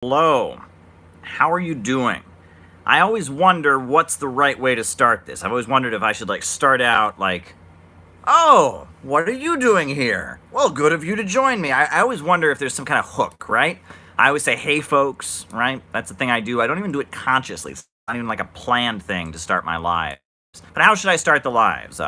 Hello, how are you doing? I always wonder what's the right way to start this. I've always wondered if I should start out oh, what are you doing here? Well, good of you to join me. I always wonder if there's some kind of hook, right? I always say, hey folks, right? That's the thing I do. I don't even do it consciously. It's not even like a planned thing to start my live. But how should I start the lives?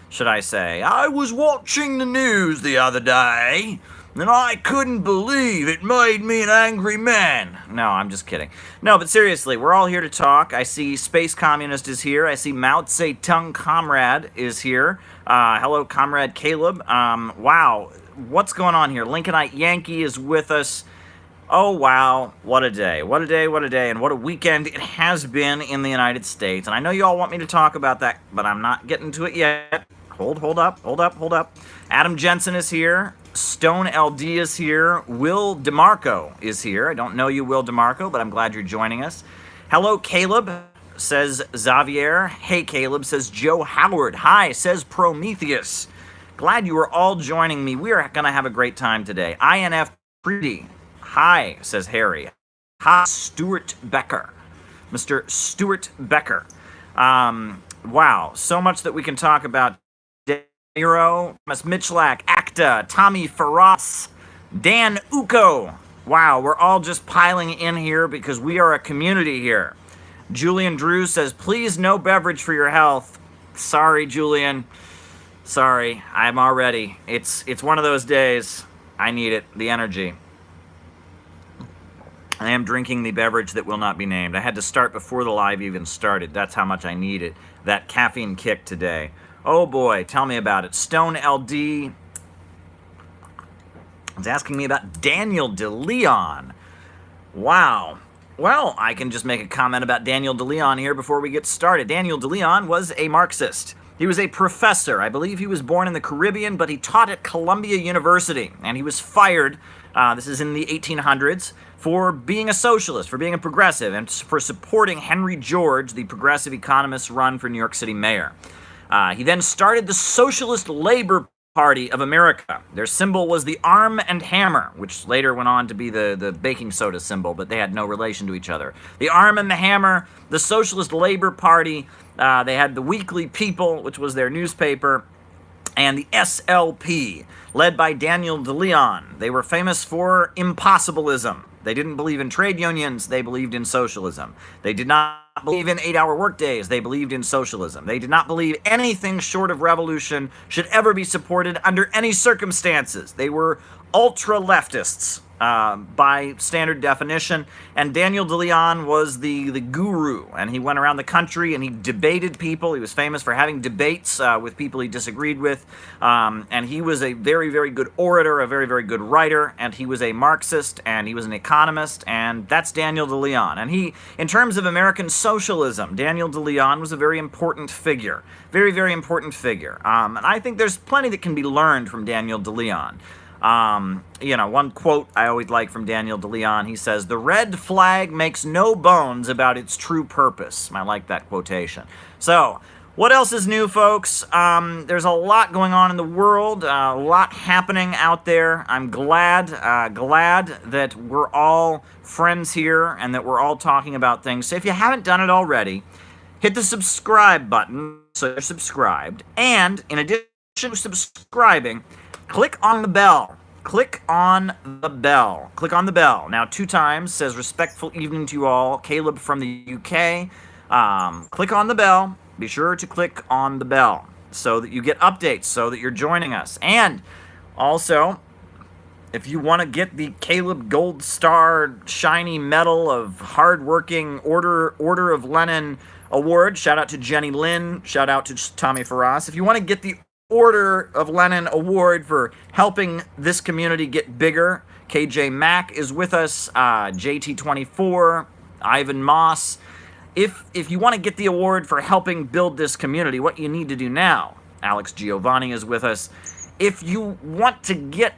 Should I say, I was watching the news the other day, and I couldn't believe it made me an angry man? No, I'm just kidding. No, but seriously, we're all here to talk. I see Space Communist is here. I see Mao Tse-tung Comrade is here. Hello, Comrade Caleb. Wow, what's going on here? Lincolnite Yankee is with us. Oh, wow. What a day. What a day, what a day, and what a weekend it has been in the United States. And I know you all want me to talk about that, but I'm not getting to it yet. Hold up. Adam Jensen is here. Stone LD is here. Will DeMarco is here. I don't know you, Will DeMarco, but I'm glad you're joining us. Hello, Caleb, says Xavier. Hey, Caleb, says Joe Howard. Hi, says Prometheus. Glad you are all joining me. We are going to have a great time today. INF Pretty. Hi, says Harry. Hi, Stuart Becker. Mr. Stuart Becker. Wow, so much that we can talk about. Nero, Thomas Mitchlack, Acta, Tommy Ferraz, Dan Uko. Wow, we're all just piling in here because we are a community here. Julian Drew says, please no beverage for your health. Sorry, Julian. Sorry, I'm already. It's one of those days. I need it, the energy. I am drinking the beverage that will not be named. I had to start before the live even started. That's how much I need it. That caffeine kick today. Oh boy, tell me about it. Stone LD is asking me about Daniel Deleon. Wow. Well, I can just make a comment about Daniel Deleon here before we get started. Daniel Deleon was a Marxist. He was a professor. I believe he was born in the Caribbean, but he taught at Columbia University, and he was fired, this is in the 1800s, for being a socialist, for being a progressive, and for supporting Henry George, the progressive economist's run for New York City mayor. He then started the Socialist Labor Party of America. Their symbol was the arm and hammer, which later went on to be the baking soda symbol, but they had no relation to each other. The arm and the hammer, the Socialist Labor Party, they had the Weekly People, which was their newspaper, and the SLP, led by Daniel Deleon. They were famous for impossibilism. They didn't believe in trade unions, they believed in socialism. They did not believe in 8-hour workdays, they believed in socialism. They did not believe anything short of revolution should ever be supported under any circumstances. They were ultra-leftists by standard definition, and Daniel Deleon was the guru, and he went around the country and he debated people. He was famous for having debates with people he disagreed with, and he was a very, very good orator, a very, very good writer, and he was a Marxist, and he was an economist, and that's Daniel Deleon. And he, in terms of American socialism, Daniel Deleon was a very important figure. Very, very important figure. And I think there's plenty that can be learned from Daniel Deleon. One quote I always like from Daniel Deleon, he says, "The red flag makes no bones about its true purpose." I like that quotation. So, what else is new, folks? There's a lot going on in the world, a lot happening out there. I'm glad that we're all friends here and that we're all talking about things. So if you haven't done it already, hit the subscribe button so you're subscribed. And in addition to subscribing, click on the bell. Click on the bell. Click on the bell. Now, 2 times says respectful evening to you all. Caleb from the UK. Click on the bell. Be sure to click on the bell so that you get updates, so that you're joining us. And also, if you want to get the Caleb Gold Star Shiny Medal of Hardworking Order of Lenin Award, shout out to Jenny Lynn, shout out to Tommy Ferraz. If you want to get the Order of Lenin Award for helping this community get bigger, KJ Mack is with us, JT24, Ivan Moss. If you want to get the award for helping build this community, what you need to do now, Alex Giovanni is with us. If you want to get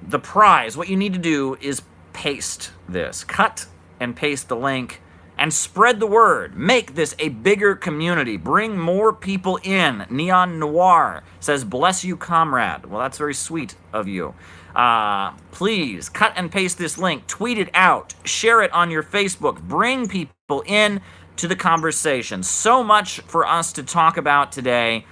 the prize, what you need to do is paste this. Cut and paste the link and spread the word. Make this a bigger community. Bring more people in. Neon Noir says, bless you, comrade. Well, that's very sweet of you. Please cut and paste this link, tweet it out, share it on your Facebook, bring people in to the conversation. So much for us to talk about today.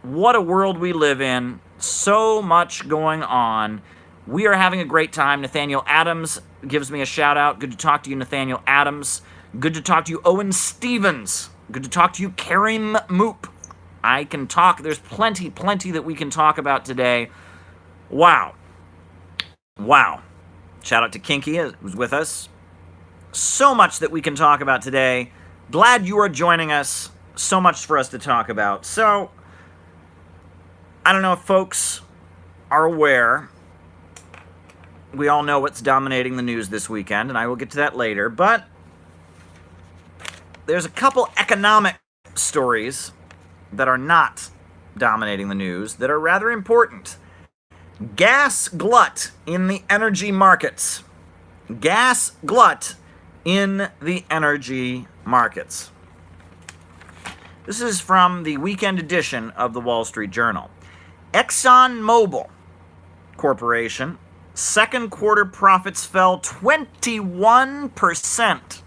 What a world we live in. So much going on. We are having a great time. Nathaniel Adams gives me a shout out. Good to talk to you, Nathaniel Adams. Good to talk to you, Owen Stevens. Good to talk to you, Karim Moop. I can talk. There's plenty that we can talk about today. Wow. Shout out to Kinky, who's with us. So much that we can talk about today. Glad you are joining us. So much for us to talk about. So, I don't know if folks are aware. We all know what's dominating the news this weekend, and I will get to that later. But there's a couple economic stories that are not dominating the news that are rather important. Gas glut in the energy markets. Gas glut in the energy markets. This is from the weekend edition of the Wall Street Journal. ExxonMobil Corporation, second quarter profits fell 21%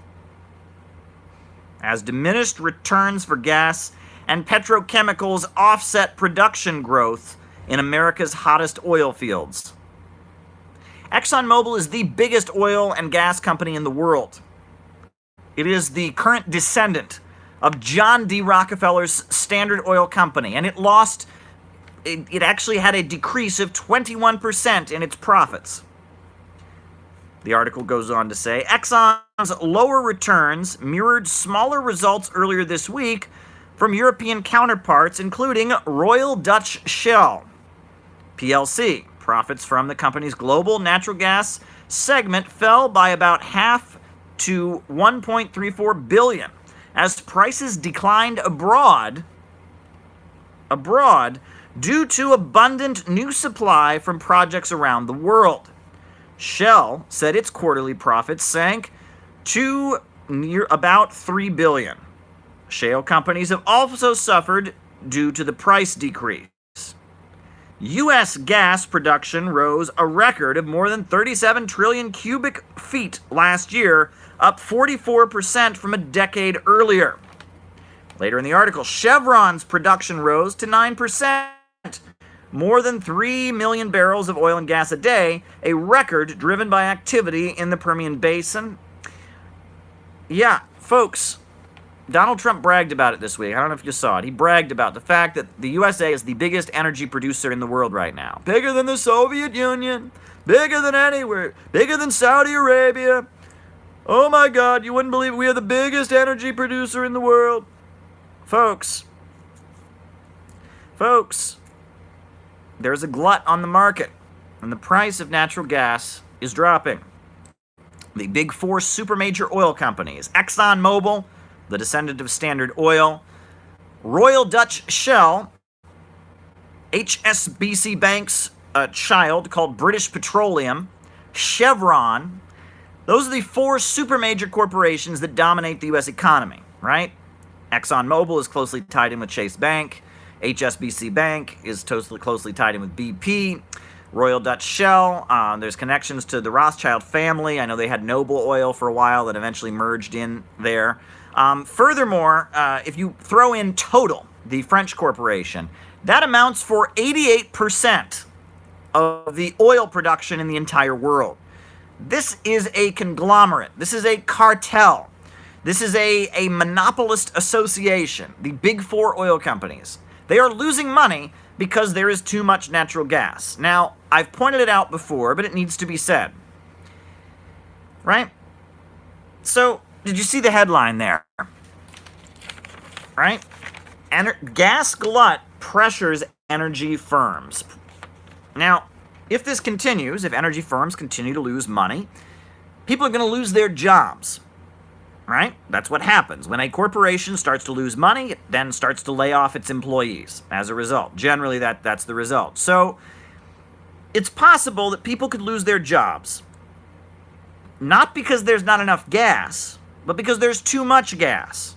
as diminished returns for gas and petrochemicals offset production growth in America's hottest oil fields. ExxonMobil is the biggest oil and gas company in the world. It is the current descendant of John D. Rockefeller's Standard Oil Company, and it actually had a decrease of 21% in its profits. The article goes on to say, Exxon's lower returns mirrored smaller results earlier this week from European counterparts, including Royal Dutch Shell plc. Profits from the company's global natural gas segment fell by about half to $1.34 billion as prices declined abroad due to abundant new supply from projects around the world. Shell said its quarterly profits sank to about $3 billion. Shale companies have also suffered due to the price decrease. U.S. gas production rose a record of more than 37 trillion cubic feet last year, up 44% from a decade earlier. Later in the article, Chevron's production rose to 9%, more than 3 million barrels of oil and gas a day, a record driven by activity in the Permian Basin. Yeah, folks, Donald Trump bragged about it this week. I don't know if you saw it. He bragged about the fact that the USA is the biggest energy producer in the world right now. Bigger than the Soviet Union, bigger than anywhere, bigger than Saudi Arabia. Oh my God, you wouldn't believe it. We are the biggest energy producer in the world. Folks, there's a glut on the market, and the price of natural gas is dropping. The big four super major oil companies, ExxonMobil, the descendant of Standard Oil, Royal Dutch Shell, HSBC Bank's child called British Petroleum, Chevron. Those are the four super major corporations that dominate the U.S. economy, right? ExxonMobil is closely tied in with Chase Bank. HSBC Bank is closely tied in with BP. Royal Dutch Shell, there's connections to the Rothschild family. I know they had Noble Oil for a while that eventually merged in there. Furthermore, if you throw in Total, the French corporation, that amounts for 88% of the oil production in the entire world. This is a conglomerate. This is a cartel. This is a monopolist association, the big four oil companies. They are losing money because there is too much natural gas. Now, I've pointed it out before, but it needs to be said. Right? So, did you see the headline there? Right? Gas glut pressures energy firms. Now, if this continues, if energy firms continue to lose money, people are going to lose their jobs. Right? That's what happens. When a corporation starts to lose money, it then starts to lay off its employees as a result. Generally, that's the result. So, it's possible that people could lose their jobs, not because there's not enough gas, but because there's too much gas.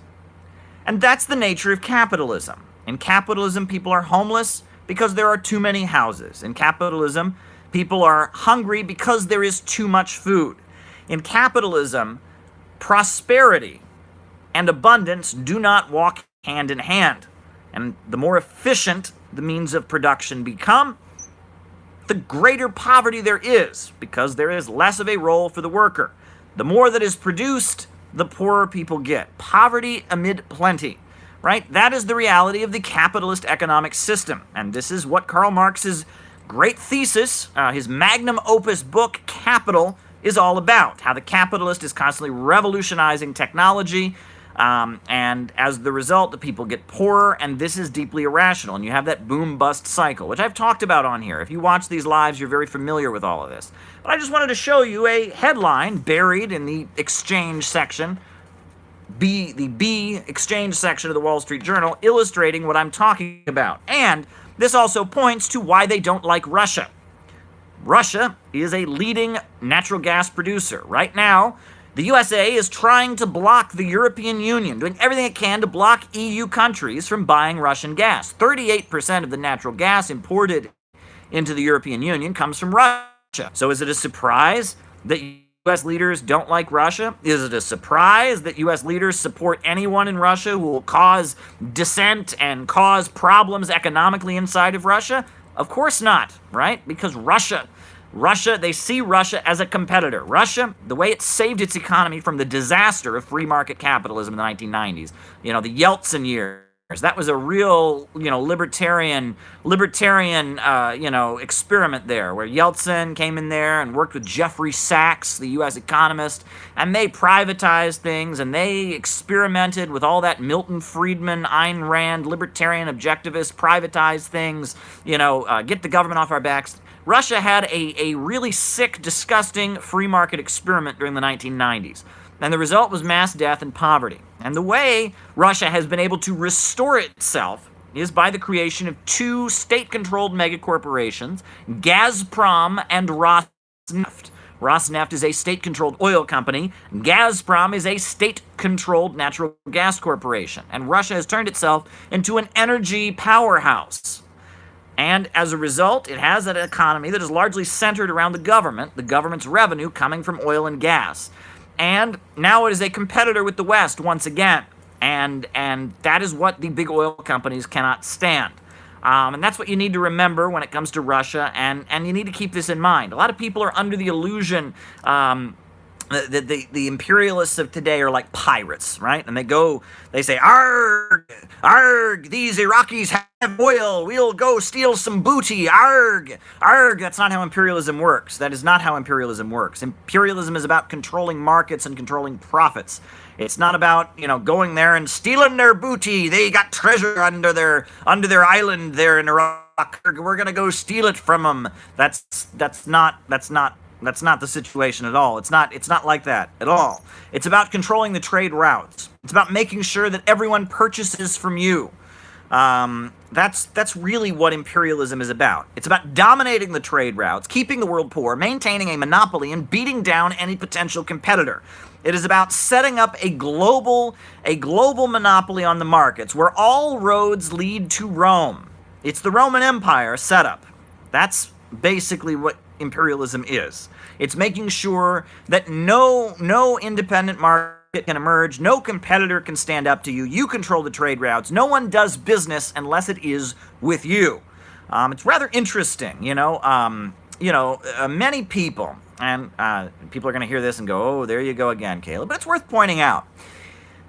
And that's the nature of capitalism. In capitalism, people are homeless because there are too many houses. In capitalism, people are hungry because there is too much food. In capitalism, prosperity and abundance do not walk hand in hand. And the more efficient the means of production become, the greater poverty there is, because there is less of a role for the worker. The more that is produced, the poorer people get. Poverty amid plenty, right? That is the reality of the capitalist economic system. And this is what Karl Marx's great thesis, his magnum opus book, Capital, is all about. How the capitalist is constantly revolutionizing technology, and as the result, the people get poorer, and this is deeply irrational. And you have that boom-bust cycle, which I've talked about on here. If you watch these lives, you're very familiar with all of this. But I just wanted to show you a headline buried in the exchange section, the B exchange section of the Wall Street Journal, illustrating what I'm talking about. And this also points to why they don't like Russia. Russia is a leading natural gas producer. Right now, the USA is trying to block the European Union, doing everything it can to block EU countries from buying Russian gas. 38% of the natural gas imported into the European Union comes from Russia. So is it a surprise that U.S. leaders don't like Russia? Is it a surprise that U.S. leaders support anyone in Russia who will cause dissent and cause problems economically inside of Russia? Of course not, right? Because Russia, they see Russia as a competitor. Russia, the way it saved its economy from the disaster of free market capitalism in the 1990s, the Yeltsin years, that was a real, libertarian, experiment there, where Yeltsin came in there and worked with Jeffrey Sachs, the U.S. economist, and they privatized things, and they experimented with all that Milton Friedman, Ayn Rand, libertarian objectivist, privatize things, get the government off our backs. Russia had a really sick, disgusting free market experiment during the 1990s. And the result was mass death and poverty. And the way Russia has been able to restore itself is by the creation of two state-controlled megacorporations, Gazprom and Rosneft. Rosneft is a state-controlled oil company. Gazprom is a state-controlled natural gas corporation. And Russia has turned itself into an energy powerhouse. And as a result, it has an economy that is largely centered around the government's revenue coming from oil and gas. And now it is a competitor with the West once again. And that is what the big oil companies cannot stand. And that's what you need to remember when it comes to Russia, and you need to keep this in mind. A lot of people are under the illusion the imperialists of today are like pirates, right? And they say, arg, arg, these Iraqis have oil, we'll go steal some booty, arg, arg. That's not how imperialism works. That is not how imperialism works. Imperialism is about controlling markets and controlling profits. It's not about, going there and stealing their booty. They got treasure under their island there in Iraq. We're gonna go steal it from them. That's not the situation at all. It's not like that at all. It's about controlling the trade routes. It's about making sure that everyone purchases from you. That's really what imperialism is about. It's about dominating the trade routes, keeping the world poor, maintaining a monopoly, and beating down any potential competitor. It is about setting up a global monopoly on the markets where all roads lead to Rome. It's the Roman Empire setup. That's basically what imperialism is. It's making sure that no independent market can emerge, no competitor can stand up to you. You control the trade routes. No one does business unless it is with you. It's rather interesting, many people, and people are going to hear this and go, "Oh, there you go again, Caleb." But it's worth pointing out.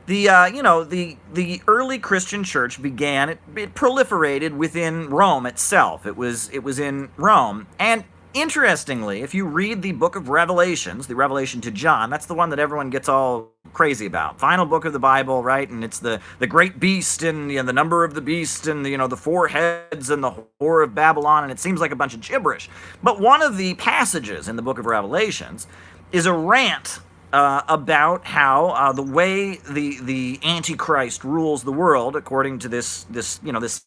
The early Christian church began. It proliferated within Rome itself. It was in Rome, and interestingly, if you read the book of Revelations, the Revelation to John, that's the one that everyone gets all crazy about. Final book of the Bible, right? And it's the great beast and the number of the beast and the four heads and the whore of Babylon, and it seems like a bunch of gibberish. But one of the passages in the book of Revelations is a rant about how the way the Antichrist rules the world, according to this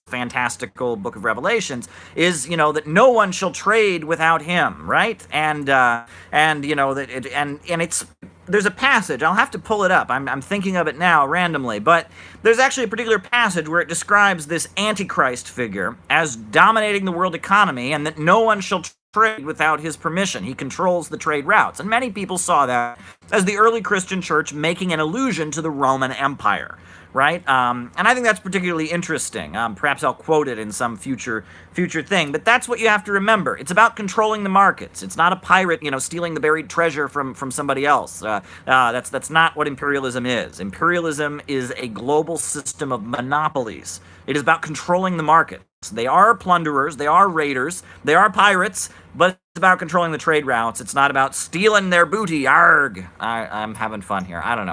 fantastical book of Revelations, is that no one shall trade without him, right? And it's there's a passage, I'll have to pull it up, I'm thinking of it now randomly, but there's actually a particular passage where it describes this Antichrist figure as dominating the world economy and that no one shall trade without his permission. He controls the trade routes. And many people saw that as the early Christian church making an allusion to the Roman Empire, right? And I think that's particularly interesting. Perhaps I'll quote it in some future thing, but that's what you have to remember. It's about controlling the markets. It's not a pirate, stealing the buried treasure from somebody else. That's not what imperialism is. Imperialism is a global system of monopolies. It is about controlling the markets. They are plunderers, they are raiders, they are pirates, but it's about controlling the trade routes. It's not about stealing their booty. Arg! I'm having fun here. I don't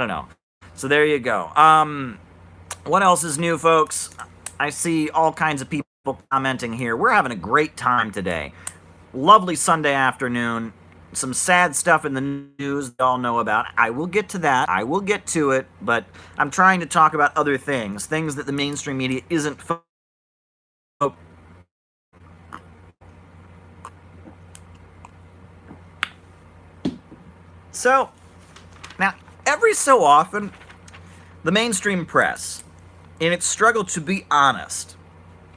know. So there you go. What else is new, folks? I see all kinds of people commenting here. We're having a great time today. Lovely Sunday afternoon. Some sad stuff in the news that you all know about. I will get to that. I will get to it, but I'm trying to talk about other things that the mainstream media isn't focused. So, now, every so often, the mainstream press, in its struggle to be honest,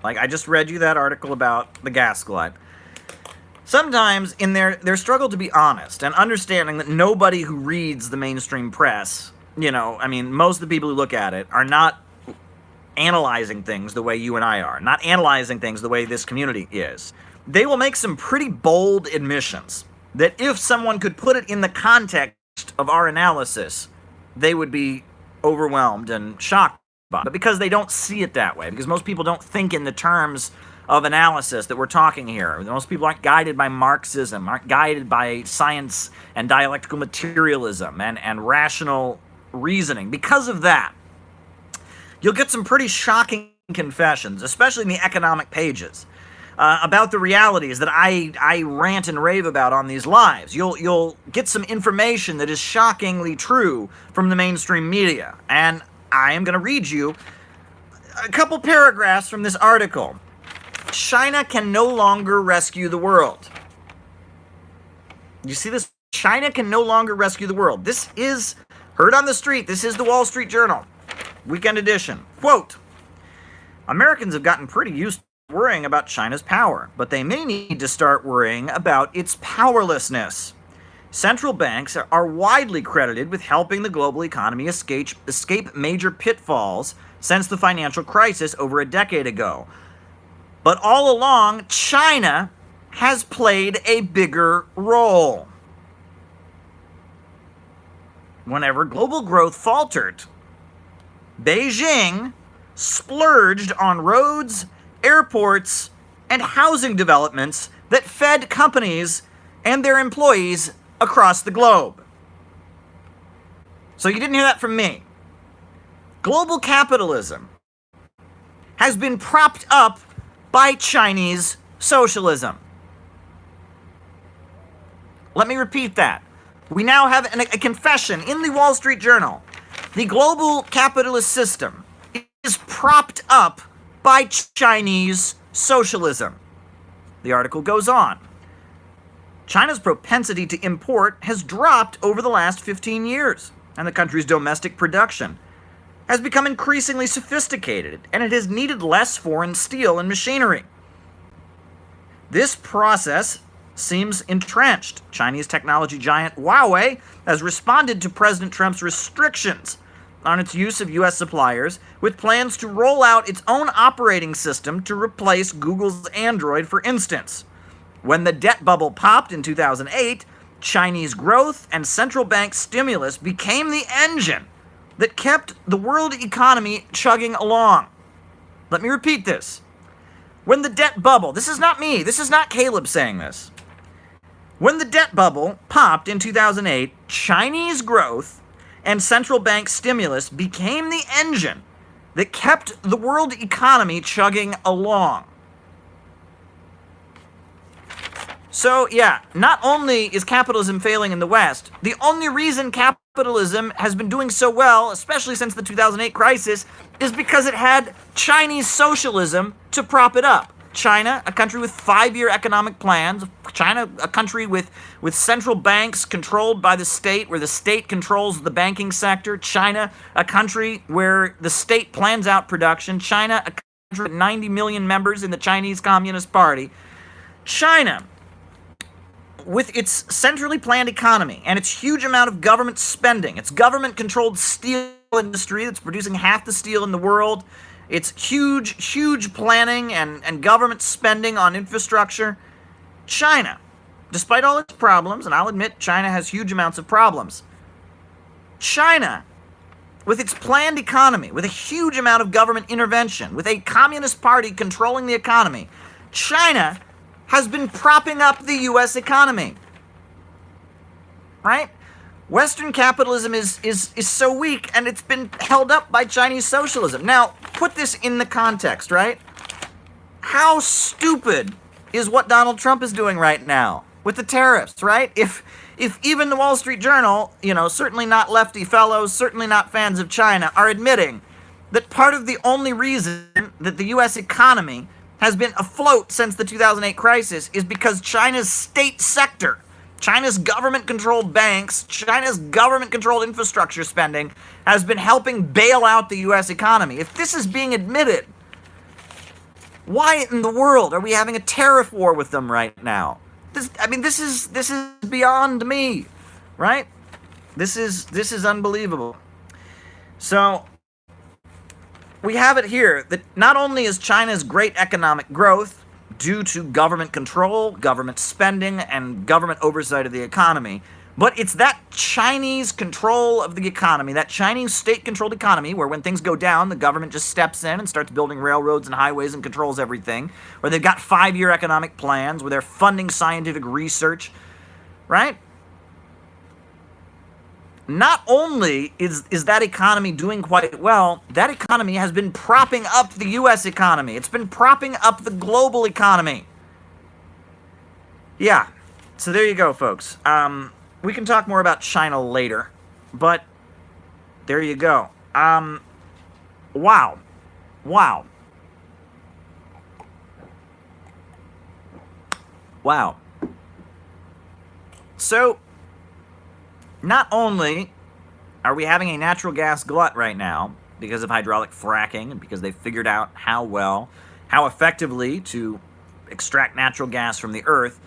like I just read you that article about the gas glut, sometimes in their struggle to be honest and understanding that nobody who reads the mainstream press, most of the people who look at it are not analyzing things the way you and I are, not analyzing things the way this community is. They will make some pretty bold admissions that if someone could put it in the context of our analysis, they would be overwhelmed and shocked by it. But because they don't see it that way, because most people don't think in the terms of analysis that we're talking here. Most people aren't guided by Marxism, aren't guided by science and dialectical materialism and rational reasoning. Because of that, you'll get some pretty shocking confessions, especially in the economic pages, about the realities that I rant and rave about on these lives. You'll get some information that is shockingly true from the mainstream media. And I am going to read you a couple paragraphs from this article. China can no longer rescue the world. You see this? China can no longer rescue the world. This is heard on the street. This is the Wall Street Journal, weekend edition. Quote, Americans have gotten pretty used to worrying about China's power, but they may need to start worrying about its powerlessness. Central banks are widely credited with helping the global economy escape major pitfalls since the financial crisis over a decade ago. But all along, China has played a bigger role. Whenever global growth faltered, Beijing splurged on roads, airports, and housing developments that fed companies and their employees across the globe. So you didn't hear that from me. Global capitalism has been propped up by Chinese socialism. Let me repeat that. We now have a confession in the Wall Street Journal. The global capitalist system is propped up by Chinese socialism. The article goes on. China's propensity to import has dropped over the last 15 years, and the country's domestic production has become increasingly sophisticated, and it has needed less foreign steel and machinery. This process seems entrenched. Chinese technology giant Huawei has responded to President Trump's restrictions on its use of U.S. suppliers, with plans to roll out its own operating system to replace Google's Android, for instance. When the debt bubble popped in 2008, Chinese growth and central bank stimulus became the engine that kept the world economy chugging along. Let me repeat this. When the debt bubble, this is not me, this is not Caleb saying this. When the debt bubble popped in 2008, Chinese growth and central bank stimulus became the engine that kept the world economy chugging along. So, yeah, not only is capitalism failing in the West, the only reason capitalism has been doing so well, especially since the 2008 crisis, is because it had Chinese socialism to prop it up. China, a country with 5-year economic plans. China, a country with central banks controlled by the state, where the state controls the banking sector. China, a country where the state plans out production. China, a country with 90 million members in the Chinese Communist Party. China, with its centrally planned economy and its huge amount of government spending, its government-controlled steel industry that's producing half the steel in the world, its huge planning and government spending on infrastructure. China, despite all its problems, and I'll admit China has huge amounts of problems, China, with its planned economy, with a huge amount of government intervention, with a communist party controlling the economy, China has been propping up the U.S. economy. Right? Western capitalism is so weak, and it's been held up by Chinese socialism. Now, put this in the context, right? How stupid is what Donald Trump is doing right now with the tariffs, right? If even the Wall Street Journal, certainly not lefty fellows, certainly not fans of China, are admitting that part of the only reason that the U.S. economy has been afloat since the 2008 crisis is because China's state sector, China's government-controlled banks, China's government-controlled infrastructure spending has been helping bail out the U.S. economy. If this is being admitted, why in the world are we having a tariff war with them right now? This is beyond me, right? This is unbelievable. So we have it here that not only is China's great economic growth due to government control, government spending, and government oversight of the economy, but it's that Chinese control of the economy, that Chinese state-controlled economy, where when things go down, the government just steps in and starts building railroads and highways and controls everything, where they've got 5-year economic plans, where they're funding scientific research, right? Not only is that economy doing quite well, that economy has been propping up the U.S. economy. It's been propping up the global economy. Yeah, so there you go, folks. We can talk more about China later, but there you go. Wow. So, not only are we having a natural gas glut right now because of hydraulic fracking and because they've figured out how effectively to extract natural gas from the earth,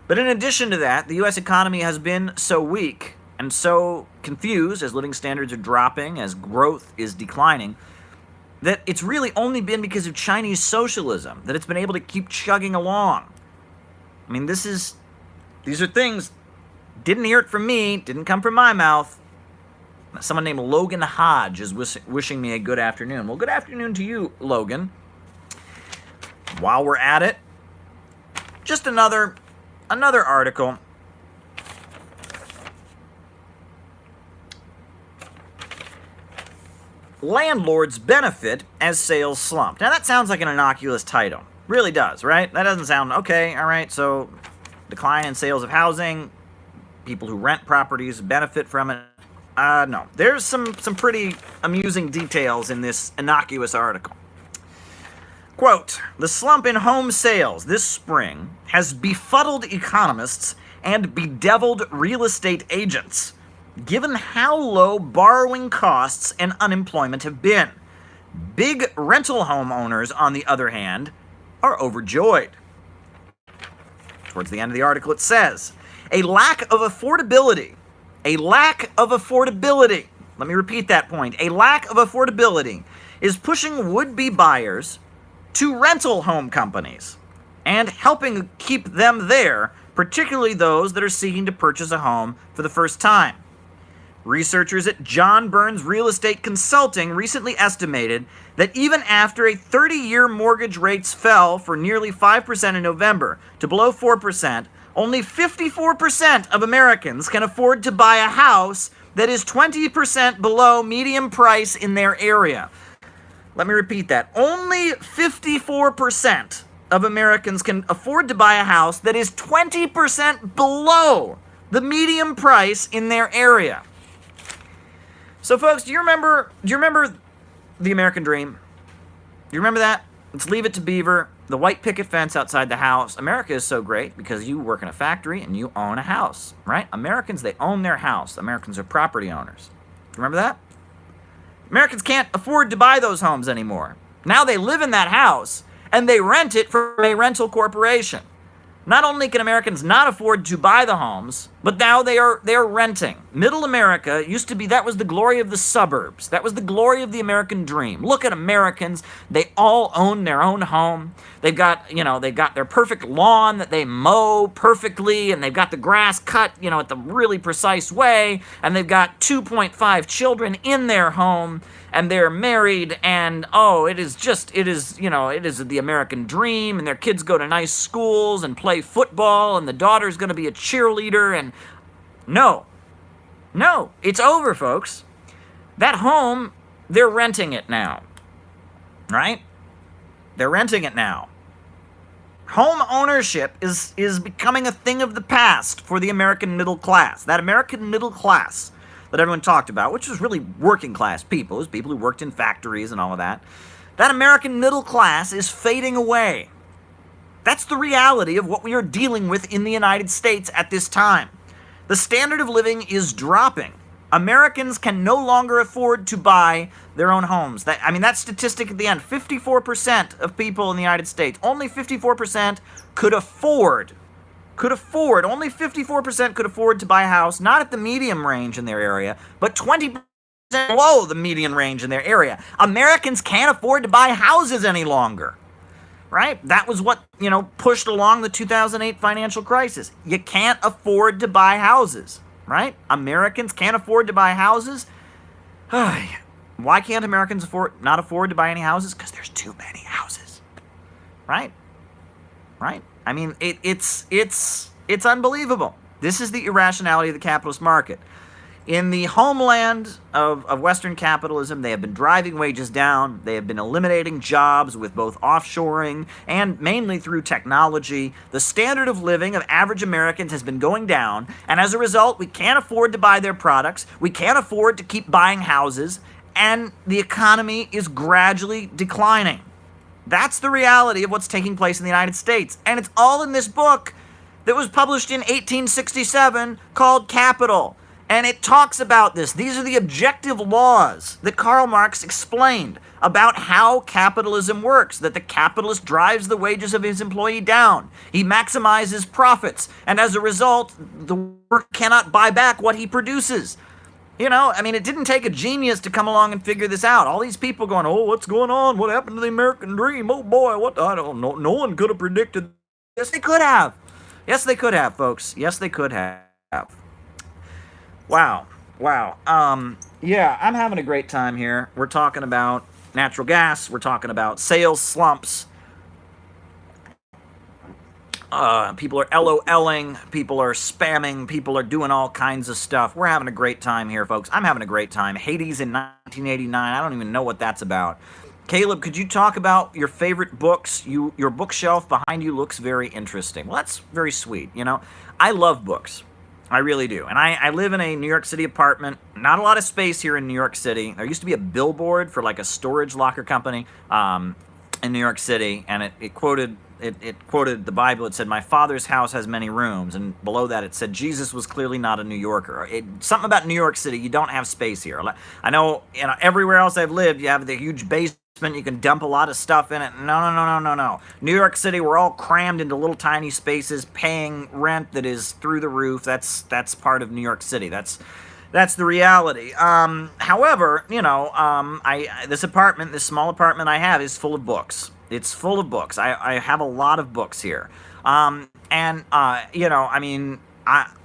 but in addition to that, the U.S. economy has been so weak and so confused as living standards are dropping, as growth is declining, that it's really only been because of Chinese socialism that it's been able to keep chugging along. I mean, these are things, didn't hear it from me, didn't come from my mouth. Someone named Logan Hodge is wishing me a good afternoon. Well, good afternoon to you, Logan. While we're at it, just another article. Landlords benefit as sales slump. Now that sounds like an innocuous title. Really does, right? That doesn't sound, okay, all right, so decline in sales of housing, people who rent properties benefit from it. No. There's some pretty amusing details in this innocuous article. Quote, "The slump in home sales this spring has befuddled economists and bedeviled real estate agents, given how low borrowing costs and unemployment have been. Big rental home owners, on the other hand, are overjoyed." Towards the end of the article it says, a lack of affordability, let me repeat that point, a lack of affordability is pushing would-be buyers to rental home companies and helping keep them there, particularly those that are seeking to purchase a home for the first time. Researchers at John Burns Real Estate Consulting recently estimated that even after a 30-year mortgage rates fell for nearly 5% in November to below 4%, only 54% of Americans can afford to buy a house that is 20% below median price in their area. Let me repeat that. Only 54% of Americans can afford to buy a house that is 20% below the median price in their area. So folks, do you remember the American dream? Do you remember that? Let's leave it to Beaver. the white picket fence outside the house. America is so great because you work in a factory and you own a house, right? Americans, they own their house. Americans are property owners. Remember that? Americans can't afford to buy those homes anymore. Now they live in that house and they rent it from a rental corporation. Not only can Americans not afford to buy the homes, but now they are renting. Middle America used to be, that was the glory of the suburbs. That was the glory of the American dream. Look at Americans. They all own their own home. They've got their perfect lawn that they mow perfectly, and they've got the grass cut, at the really precise way, and they've got 2.5 children in their home, and they're married, and it is the American dream, and their kids go to nice schools and play football, and the daughter's going to be a cheerleader, and no, it's over, folks. That home, they're renting it now, right? They're renting it now. Home ownership is becoming a thing of the past for the American middle class. That American middle class that everyone talked about, which was really working class people, was people who worked in factories and all of that. That American middle class is fading away. That's the reality of what we are dealing with in the United States at this time. The standard of living is dropping. Americans can no longer afford to buy their own homes. That statistic at the end, 54% of people in the United States, only 54% could afford, only 54% could afford to buy a house, not at the medium range in their area, but 20% below the median range in their area. Americans can't afford to buy houses any longer, right? That was what, pushed along the 2008 financial crisis. You can't afford to buy houses, right? Americans can't afford to buy houses. Why can't Americans not afford to buy any houses? Because there's too many houses, right? Right? It's unbelievable. This is the irrationality of the capitalist market. In the homeland of Western capitalism, they have been driving wages down. They have been eliminating jobs with both offshoring and mainly through technology. The standard of living of average Americans has been going down, and as a result, we can't afford to buy their products. We can't afford to keep buying houses, and the economy is gradually declining. That's the reality of what's taking place in the United States, and it's all in this book that was published in 1867 called Capital. And it talks about this. These are the objective laws that Karl Marx explained about how capitalism works, that the capitalist drives the wages of his employee down. He maximizes profits, and as a result, the worker cannot buy back what he produces. It didn't take a genius to come along and figure this out. All these people going, what's going on? What happened to the American dream? Oh boy, I don't know. No one could have predicted. Yes, they could have. Yes, they could have, folks. Yes, they could have. Wow. Yeah, I'm having a great time here. We're talking about natural gas. We're talking about sales slumps. People are LOLing. People are spamming. People are doing all kinds of stuff. We're having a great time here, folks. I'm having a great time. Hades in 1989. I don't even know what that's about. Caleb, could you talk about your favorite books? Your bookshelf behind you looks very interesting. Well, that's very sweet. I love books. I really do. And I live in a New York City apartment. Not a lot of space here in New York City. There used to be a billboard for like a storage locker company in New York City, and it quoted the Bible. It said, "My Father's house has many rooms," and below that it said, "Jesus was clearly not a New Yorker." Something about New York City, you don't have space here. I know, everywhere else I've lived, you have the huge basement. You can dump a lot of stuff in it. No. New York City, we're all crammed into little tiny spaces, paying rent that is through the roof. That's part of New York City. That's the reality. However, this small apartment I have is full of books. It's full of books. I have a lot of books here.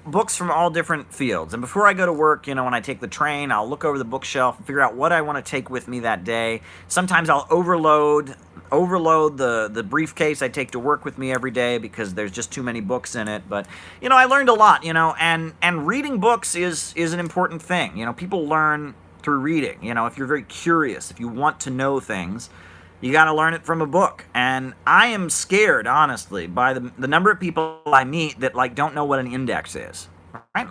Books from all different fields. And before I go to work, when I take the train, I'll look over the bookshelf and figure out what I want to take with me that day. Sometimes I'll overload the briefcase I take to work with me every day because there's just too many books in it. But, I learned a lot, and reading books is an important thing. People learn through reading. If you're very curious, if you want to know things, you got to learn it from a book. And I am scared, honestly, by the number of people I meet that don't know what an index is. Right?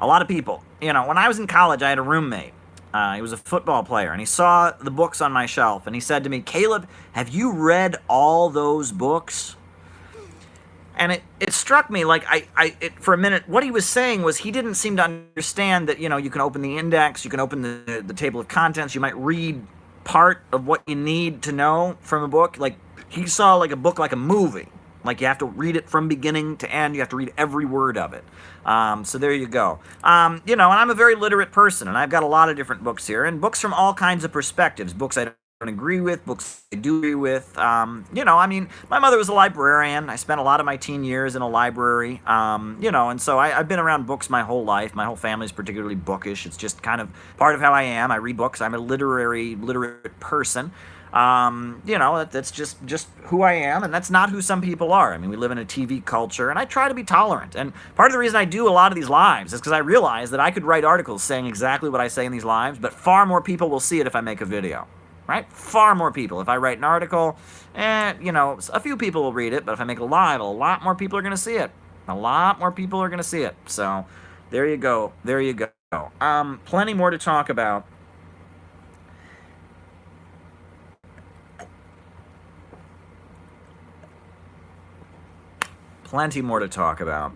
A lot of people. When I was in college, I had a roommate, He was a football player, and he saw the books on my shelf, and he said to me, "Caleb, have you read all those books?" And it struck me like for a minute, what he was saying was he didn't seem to understand that, you can open the index, you can open the table of contents, you might read part of what you need to know from a book. Like, he saw like a book like a movie. Like, you have to read it from beginning to end. You have to read every word of it. So there you go. And I'm a very literate person, and I've got a lot of different books here, and books from all kinds of perspectives. Books I don't agree with, books I do agree with. My mother was a librarian. I spent a lot of my teen years in a library, and so I've been around books my whole life. My whole family's particularly bookish. It's just kind of part of how I am. I read books. I'm a literate person. That's just who I am, and that's not who some people are. I mean, we live in a TV culture, and I try to be tolerant. And part of the reason I do a lot of these lives is because I realize that I could write articles saying exactly what I say in these lives, but far more people will see it if I make a video, right? Far more people. If I write an article, a few people will read it, but if I make a live, a lot more people are going to see it. A lot more people are going to see it. So there you go. There you go. Plenty more to talk about. Plenty more to talk about.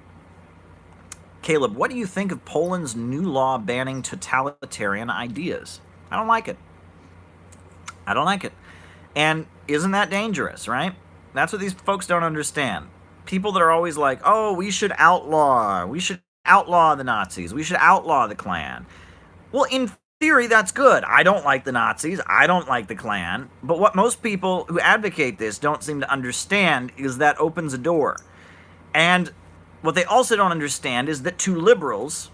Caleb, what do you think of Poland's new law banning totalitarian ideas? I don't like it. I don't like it. And isn't that dangerous, right? That's what these folks don't understand. People that are always like, oh, we should outlaw the Nazis, we should outlaw the Klan. Well, in theory, that's good. I don't like the Nazis, I don't like the Klan, but what most people who advocate this don't seem to understand is that opens a door. And what they also don't understand is that to liberals,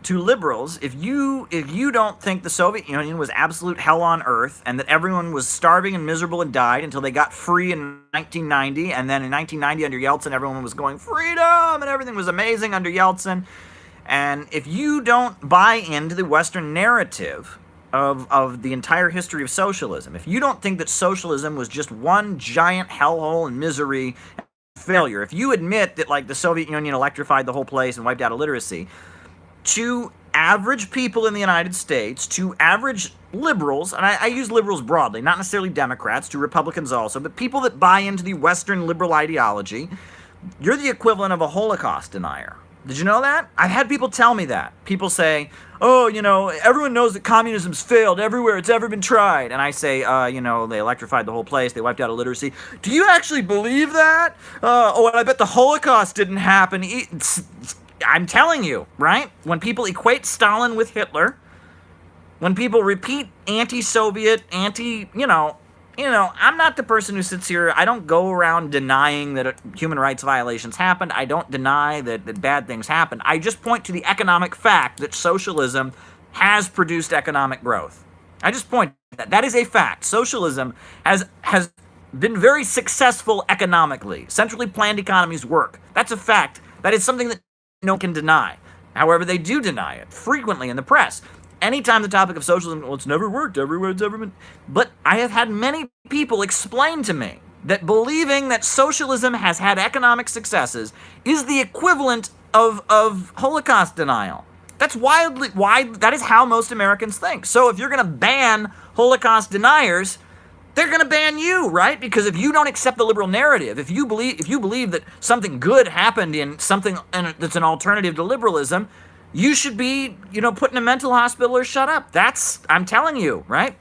if you don't think the Soviet Union was absolute hell on earth and that everyone was starving and miserable and died until they got free in 1990, and then in 1990 under Yeltsin everyone was going freedom and everything was amazing under Yeltsin, and if you don't buy into the Western narrative of the entire history of socialism, if you don't think that socialism was just one giant hellhole and misery failure, if you admit that like the Soviet Union electrified the whole place and wiped out illiteracy, to average people in the United States, to average liberals, and I use liberals broadly, not necessarily Democrats, to Republicans also, but people that buy into the Western liberal ideology, you're the equivalent of a Holocaust denier. Did you know that? I've had people tell me that. People say, oh, everyone knows that communism's failed everywhere it's ever been tried. And I say, they electrified the whole place, they wiped out illiteracy. Do you actually believe that? And I bet the Holocaust didn't happen. I'm telling you, right? When people equate Stalin with Hitler, when people repeat anti-Soviet, I'm not the person who sits here. I don't go around denying that human rights violations happened. I don't deny that bad things happened. I just point to the economic fact that socialism has produced economic growth. I just point to that. That is a fact. Socialism has been very successful economically. Centrally planned economies work. That's a fact. That is something that no one can deny. However, they do deny it frequently in the press. Anytime the topic of socialism, well, it's never worked everywhere it's ever been. But I have had many people explain to me that believing that socialism has had economic successes is the equivalent of Holocaust denial. That's that is how most Americans think. So if you're going to ban Holocaust deniers, they're going to ban you, right? Because if you don't accept the liberal narrative, if you believe that something good happened in something that's an alternative to liberalism, you should be, put in a mental hospital or shut up. I'm telling you, right?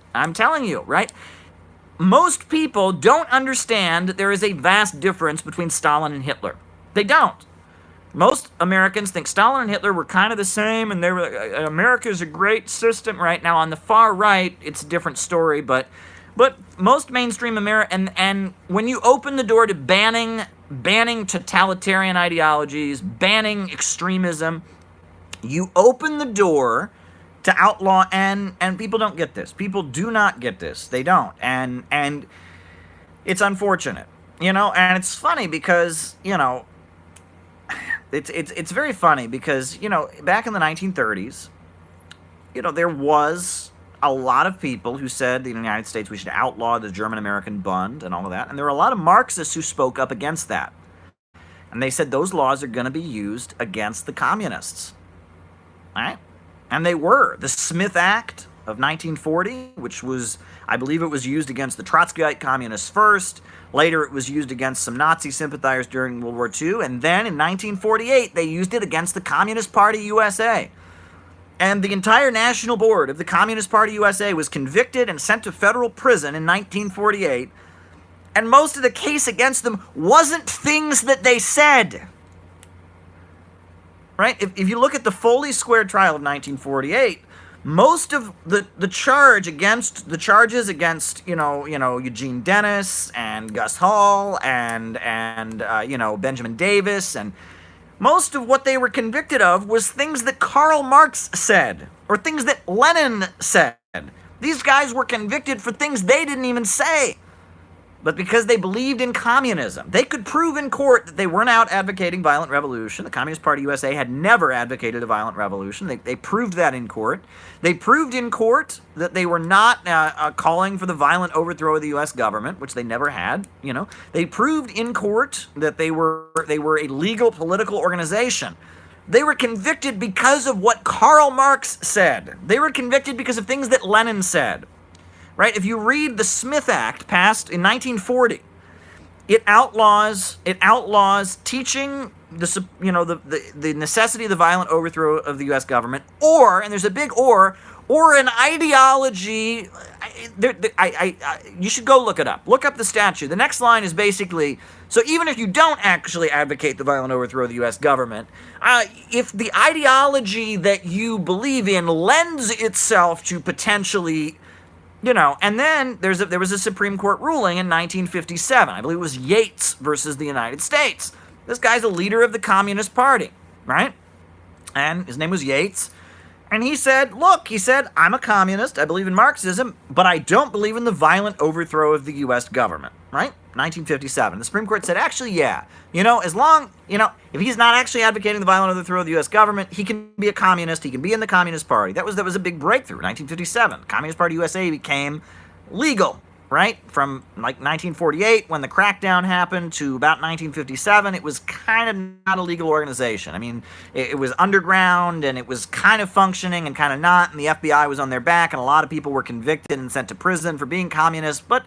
Most people don't understand that there is a vast difference between Stalin and Hitler. They don't. Most Americans think Stalin and Hitler were kind of the same, and America's a great system. Right now, on the far right, it's a different story, but most mainstream America, and when you open the door to banning totalitarian ideologies, banning extremism, you open the door to outlaw, and people don't get this. People do not get this. They don't, and it's unfortunate, and it's funny because it's very funny because back in the 1930s, there was a lot of people who said in the United States we should outlaw the German-American Bund and all of that, and there were a lot of Marxists who spoke up against that, and they said those laws are going to be used against the communists. Right? And they were. The Smith Act, of 1940, which was, I believe it was used against the Trotskyite communists first. Later, it was used against some Nazi sympathizers during World War II. And then in 1948, they used it against the Communist Party USA. And the entire national board of the Communist Party USA was convicted and sent to federal prison in 1948. And most of the case against them wasn't things that they said. Right? If you look at the Foley Square trial of 1948, most of the charges against Eugene Dennis and Gus Hall and Benjamin Davis, and most of what they were convicted of was things that Karl Marx said or things that Lenin said. These guys were convicted for things they didn't even say. But because they believed in communism, they could prove in court that they weren't out advocating violent revolution. The Communist Party USA had never advocated a violent revolution. They proved that in court. They proved in court that they were not calling for the violent overthrow of the U.S. government, which they never had. They proved in court that they were a legal political organization. They were convicted because of what Karl Marx said. They were convicted because of things that Lenin said. Right? If you read the Smith Act passed in 1940, it outlaws teaching the necessity of the violent overthrow of the U.S. government, or, and there's a big or an ideology. You should go look it up. Look up the statute. The next line is basically, so even if you don't actually advocate the violent overthrow of the U.S. government, if the ideology that you believe in lends itself to potentially, and then there was a Supreme Court ruling in 1957. I believe it was Yates versus the United States. This guy's a leader of the Communist Party, right? And his name was Yates. And he said, I'm a communist, I believe in Marxism, but I don't believe in the violent overthrow of the U.S. government, right? 1957. The Supreme Court said, actually, yeah. If he's not actually advocating the violent overthrow of the U.S. government, he can be a communist, he can be in the Communist Party. That was a big breakthrough, 1957. Communist Party USA became legal, right? From like 1948, when the crackdown happened, to about 1957, it was kind of not a legal organization. I mean, it was underground, and it was kind of functioning and kind of not, and the FBI was on their back, and a lot of people were convicted and sent to prison for being communists, but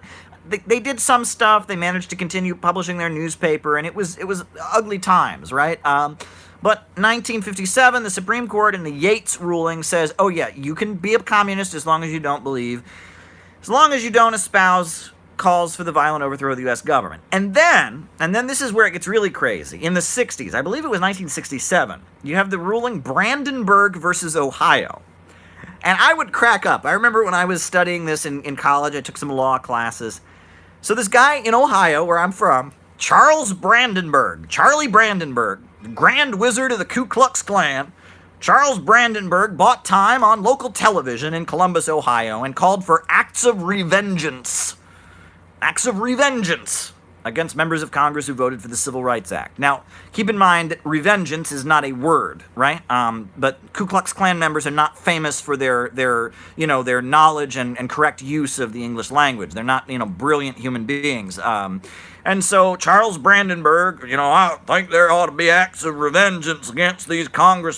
they did some stuff. They managed to continue publishing their newspaper, and it was ugly times, right? But 1957, the Supreme Court in the Yates ruling says, oh yeah, you can be a communist as long as you don't espouse calls for the violent overthrow of the U.S. government. And then this is where it gets really crazy. In the 60s, I believe it was 1967, you have the ruling Brandenburg versus Ohio. And I would crack up. I remember when I was studying this in college, I took some law classes. So this guy in Ohio, where I'm from, Charlie Brandenburg, Grand Wizard of the Ku Klux Klan, Charles Brandenburg bought time on local television in Columbus, Ohio, and called for acts of revengeance against members of Congress who voted for the Civil Rights Act. Now, keep in mind that revengeance is not a word, right? But Ku Klux Klan members are not famous for their knowledge and correct use of the English language. They're not, brilliant human beings. And so Charles Brandenburg, I think there ought to be acts of revengeance against these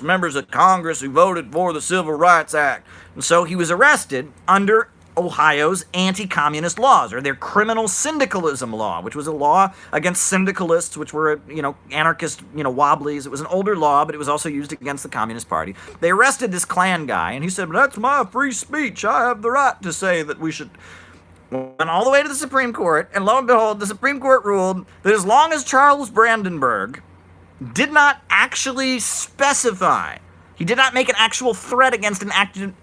members of Congress who voted for the Civil Rights Act. And so he was arrested under Ohio's anti-communist laws, or their criminal syndicalism law, which was a law against syndicalists, which were, anarchist, wobblies. It was an older law, but it was also used against the Communist Party. They arrested this Klan guy, and he said, that's my free speech. I have the right to say that we should. Went all the way to the Supreme Court, and lo and behold, the Supreme Court ruled that as long as Charles Brandenburg did not actually specify, he did not make an actual threat against an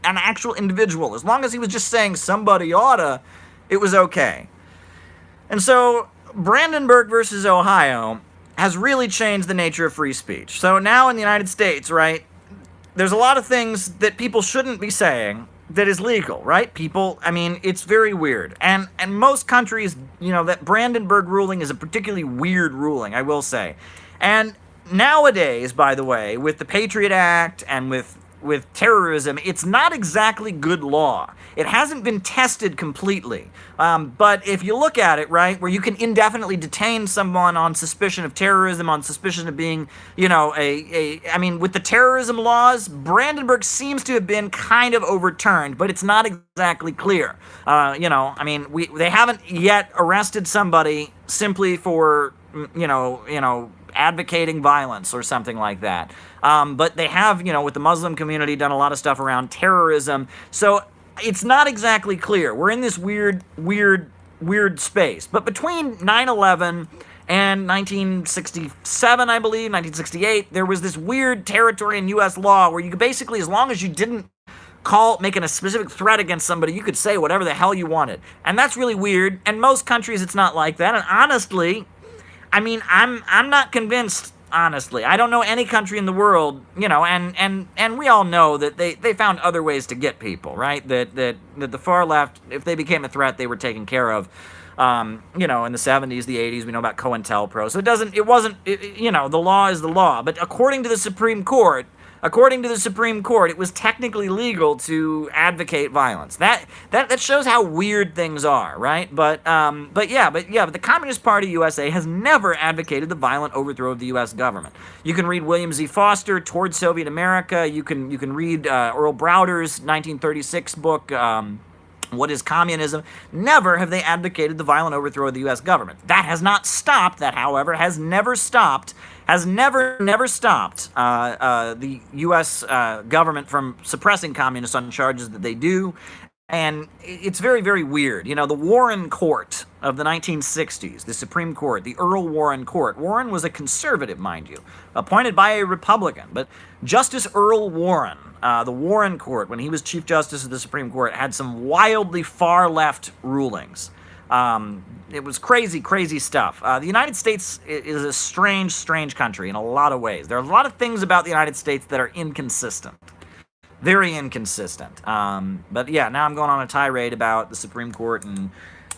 actual individual, as long as he was just saying somebody oughta, it was okay. And so Brandenburg versus Ohio has really changed the nature of free speech. So now in the United States, right, there's a lot of things that people shouldn't be saying that is legal, right? It's very weird. And most countries, that Brandenburg ruling is a particularly weird ruling, I will say. And nowadays, by the way, with the Patriot Act and with terrorism, it's not exactly good law. It hasn't been tested completely. But if you look at it, right, where you can indefinitely detain someone on suspicion of terrorism, on suspicion of being, I mean, with the terrorism laws, Brandenburg seems to have been kind of overturned, but it's not exactly clear. I mean, they haven't yet arrested somebody simply for, advocating violence or something like that. But they have, with the Muslim community, done a lot of stuff around terrorism. So it's not exactly clear. We're in this weird space. But between 9/11 and 1967, I believe, 1968, there was this weird territory in U.S. law where you could basically, as long as you didn't making a specific threat against somebody, you could say whatever the hell you wanted. And that's really weird. And most countries, it's not like that. And honestly, I mean, I'm not convinced, honestly. I don't know any country in the world, and we all know that they found other ways to get people, right? That the far left, if they became a threat, they were taken care of. In the 70s, the 80s, we know about COINTELPRO. So the law is the law. But according to the Supreme Court, it was technically legal to advocate violence. That shows how weird things are, right? But the Communist Party USA has never advocated the violent overthrow of the U.S. government. You can read William Z. Foster, Toward Soviet America. You can read Earl Browder's 1936 book, What is Communism? Never have they advocated the violent overthrow of the U.S. government. That has not stopped. That, however, has never stopped the U.S. Government from suppressing communists on charges that they do. And it's very, very weird. The Warren Court of the 1960s, the Supreme Court, the Earl Warren Court. Warren was a conservative, mind you, appointed by a Republican. But Justice Earl Warren, the Warren Court, when he was Chief Justice of the Supreme Court, had some wildly far-left rulings. It was crazy, crazy stuff. The United States is a strange, strange country in a lot of ways. There are a lot of things about the United States that are inconsistent. Very inconsistent. But yeah, now I'm going on a tirade about the Supreme Court and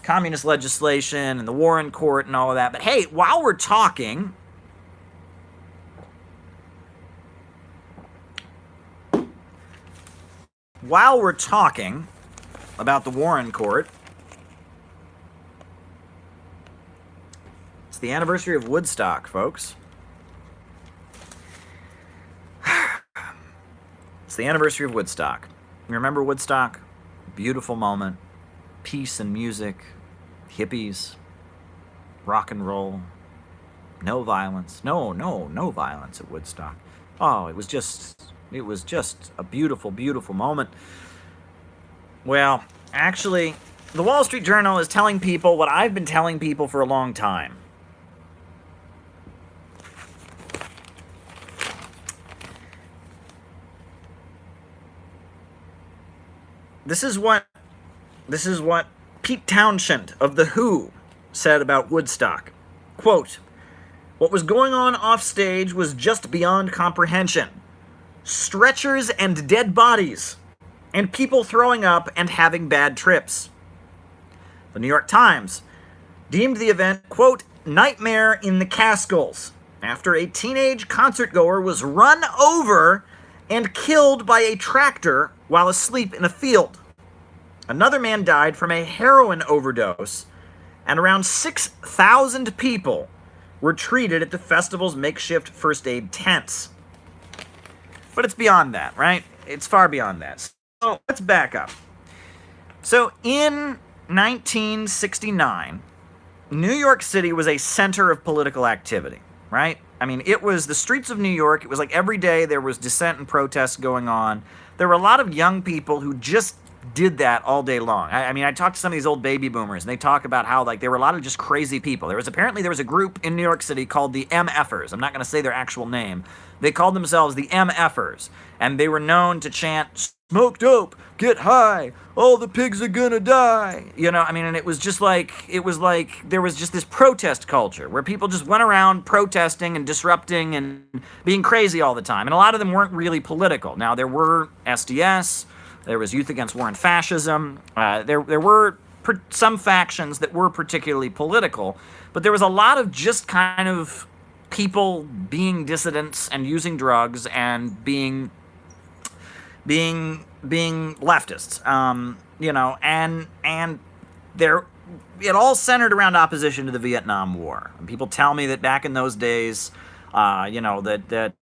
communist legislation and the Warren Court and all of that. But hey, while we're talking... about the Warren Court, it's the anniversary of Woodstock, folks. It's the anniversary of Woodstock. You remember Woodstock? Beautiful moment. Peace and music. Hippies. Rock and roll. No violence. No violence at Woodstock. Oh, it was just a beautiful, beautiful moment. Well, actually, the Wall Street Journal is telling people what I've been telling people for a long time. This is what Pete Townshend of The Who said about Woodstock. Quote, "What was going on off stage was just beyond comprehension. Stretchers and dead bodies, and people throwing up and having bad trips." The New York Times deemed the event, quote, "nightmare in the Catskills," after a teenage concertgoer was run over and killed by a tractor while asleep in a field. Another man died from a heroin overdose, and around 6,000 people were treated at the festival's makeshift first aid tents. But it's beyond that, right? It's far beyond that. So let's back up. So in 1969, New York City was a center of political activity, right? I mean, it was the streets of New York. It was like every day there was dissent and protests going on. There were a lot of young people who just did that all day long. I mean, I talked to some of these old baby boomers, and they talk about how, like, there were a lot of just crazy people. There was a group in New York City called the MFers. I'm not going to say their actual name. They called themselves the MFers, and they were known to chant, "Smoke dope, get high, all the pigs are gonna die." And it was like there was just this protest culture where people just went around protesting and disrupting and being crazy all the time. And a lot of them weren't really political. Now, there were SDS, there was Youth Against War and Fascism, there were some factions that were particularly political, but there was a lot of just kind of people being dissidents and using drugs and being being leftists, and there, it all centered around opposition to the Vietnam War. And people tell me that back in those days, that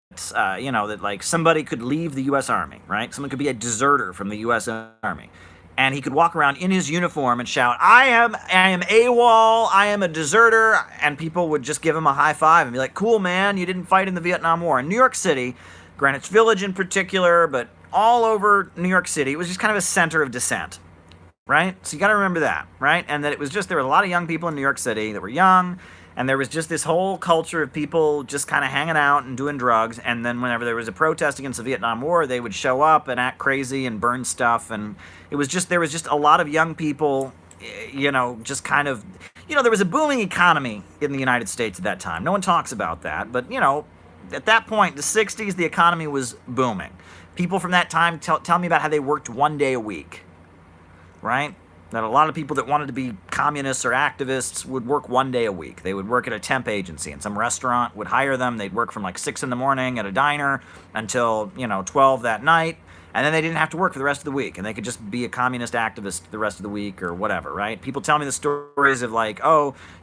like somebody could leave the U.S. Army, right? Someone could be a deserter from the U.S. Army, and he could walk around in his uniform and shout, I am AWOL, I am a deserter," and people would just give him a high five and be like, "Cool, man, you didn't fight in the Vietnam War." In New York City, Greenwich Village in particular, but all over New York City, it was just kind of a center of dissent, right? So you got to remember that, right? And that it was just, there were a lot of young people in New York City that were young, and there was just this whole culture of people just kind of hanging out and doing drugs. And then whenever there was a protest against the Vietnam War, they would show up and act crazy and burn stuff. And it was just, there was just a lot of young people, just kind of, there was a booming economy in the United States at that time. No one talks about that. But, at that point, the 60s, the economy was booming. People from that time tell me about how they worked one day a week, right? That a lot of people that wanted to be communists or activists would work one day a week. They would work at a temp agency, and some restaurant would hire them. They'd work from like 6 in the morning at a diner until, 12 that night, and then they didn't have to work for the rest of the week, and they could just be a communist activist the rest of the week or whatever, right? People tell me the stories of like,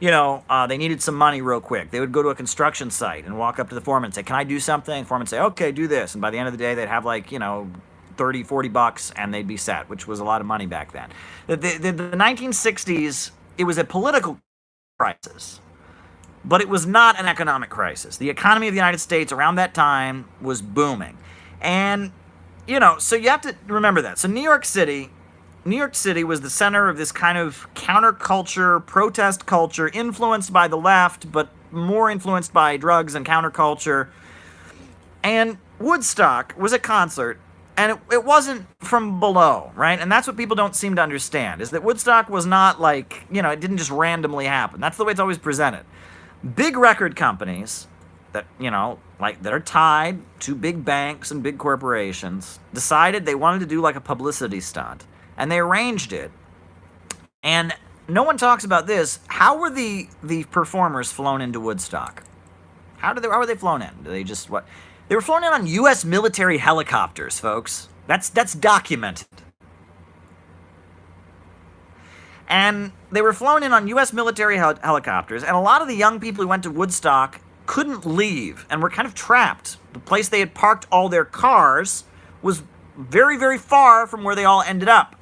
they needed some money real quick. They would go to a construction site and walk up to the foreman and say, "Can I do something?" The foreman would say, "Okay, do this." And by the end of the day, they'd have like, $30-40 and they'd be set, which was a lot of money back then. The 1960s, it was a political crisis, but it was not an economic crisis. The economy of the United States around that time was booming. And, so you have to remember that. So New York City was the center of this kind of counterculture, protest culture, influenced by the left, but more influenced by drugs and counterculture. And Woodstock was a concert, and it wasn't from below, right? And that's what people don't seem to understand, is that Woodstock was not like, it didn't just randomly happen. That's the way it's always presented. Big record companies that, that are tied to big banks and big corporations decided they wanted to do like a publicity stunt. And they arranged it. And no one talks about this. How were the performers flown into Woodstock? How were they flown in? Do they just, what? They were flown in on U.S. military helicopters, folks. That's documented. And they were flown in on U.S. military helicopters, and a lot of the young people who went to Woodstock couldn't leave and were kind of trapped. The place they had parked all their cars was very, very far from where they all ended up.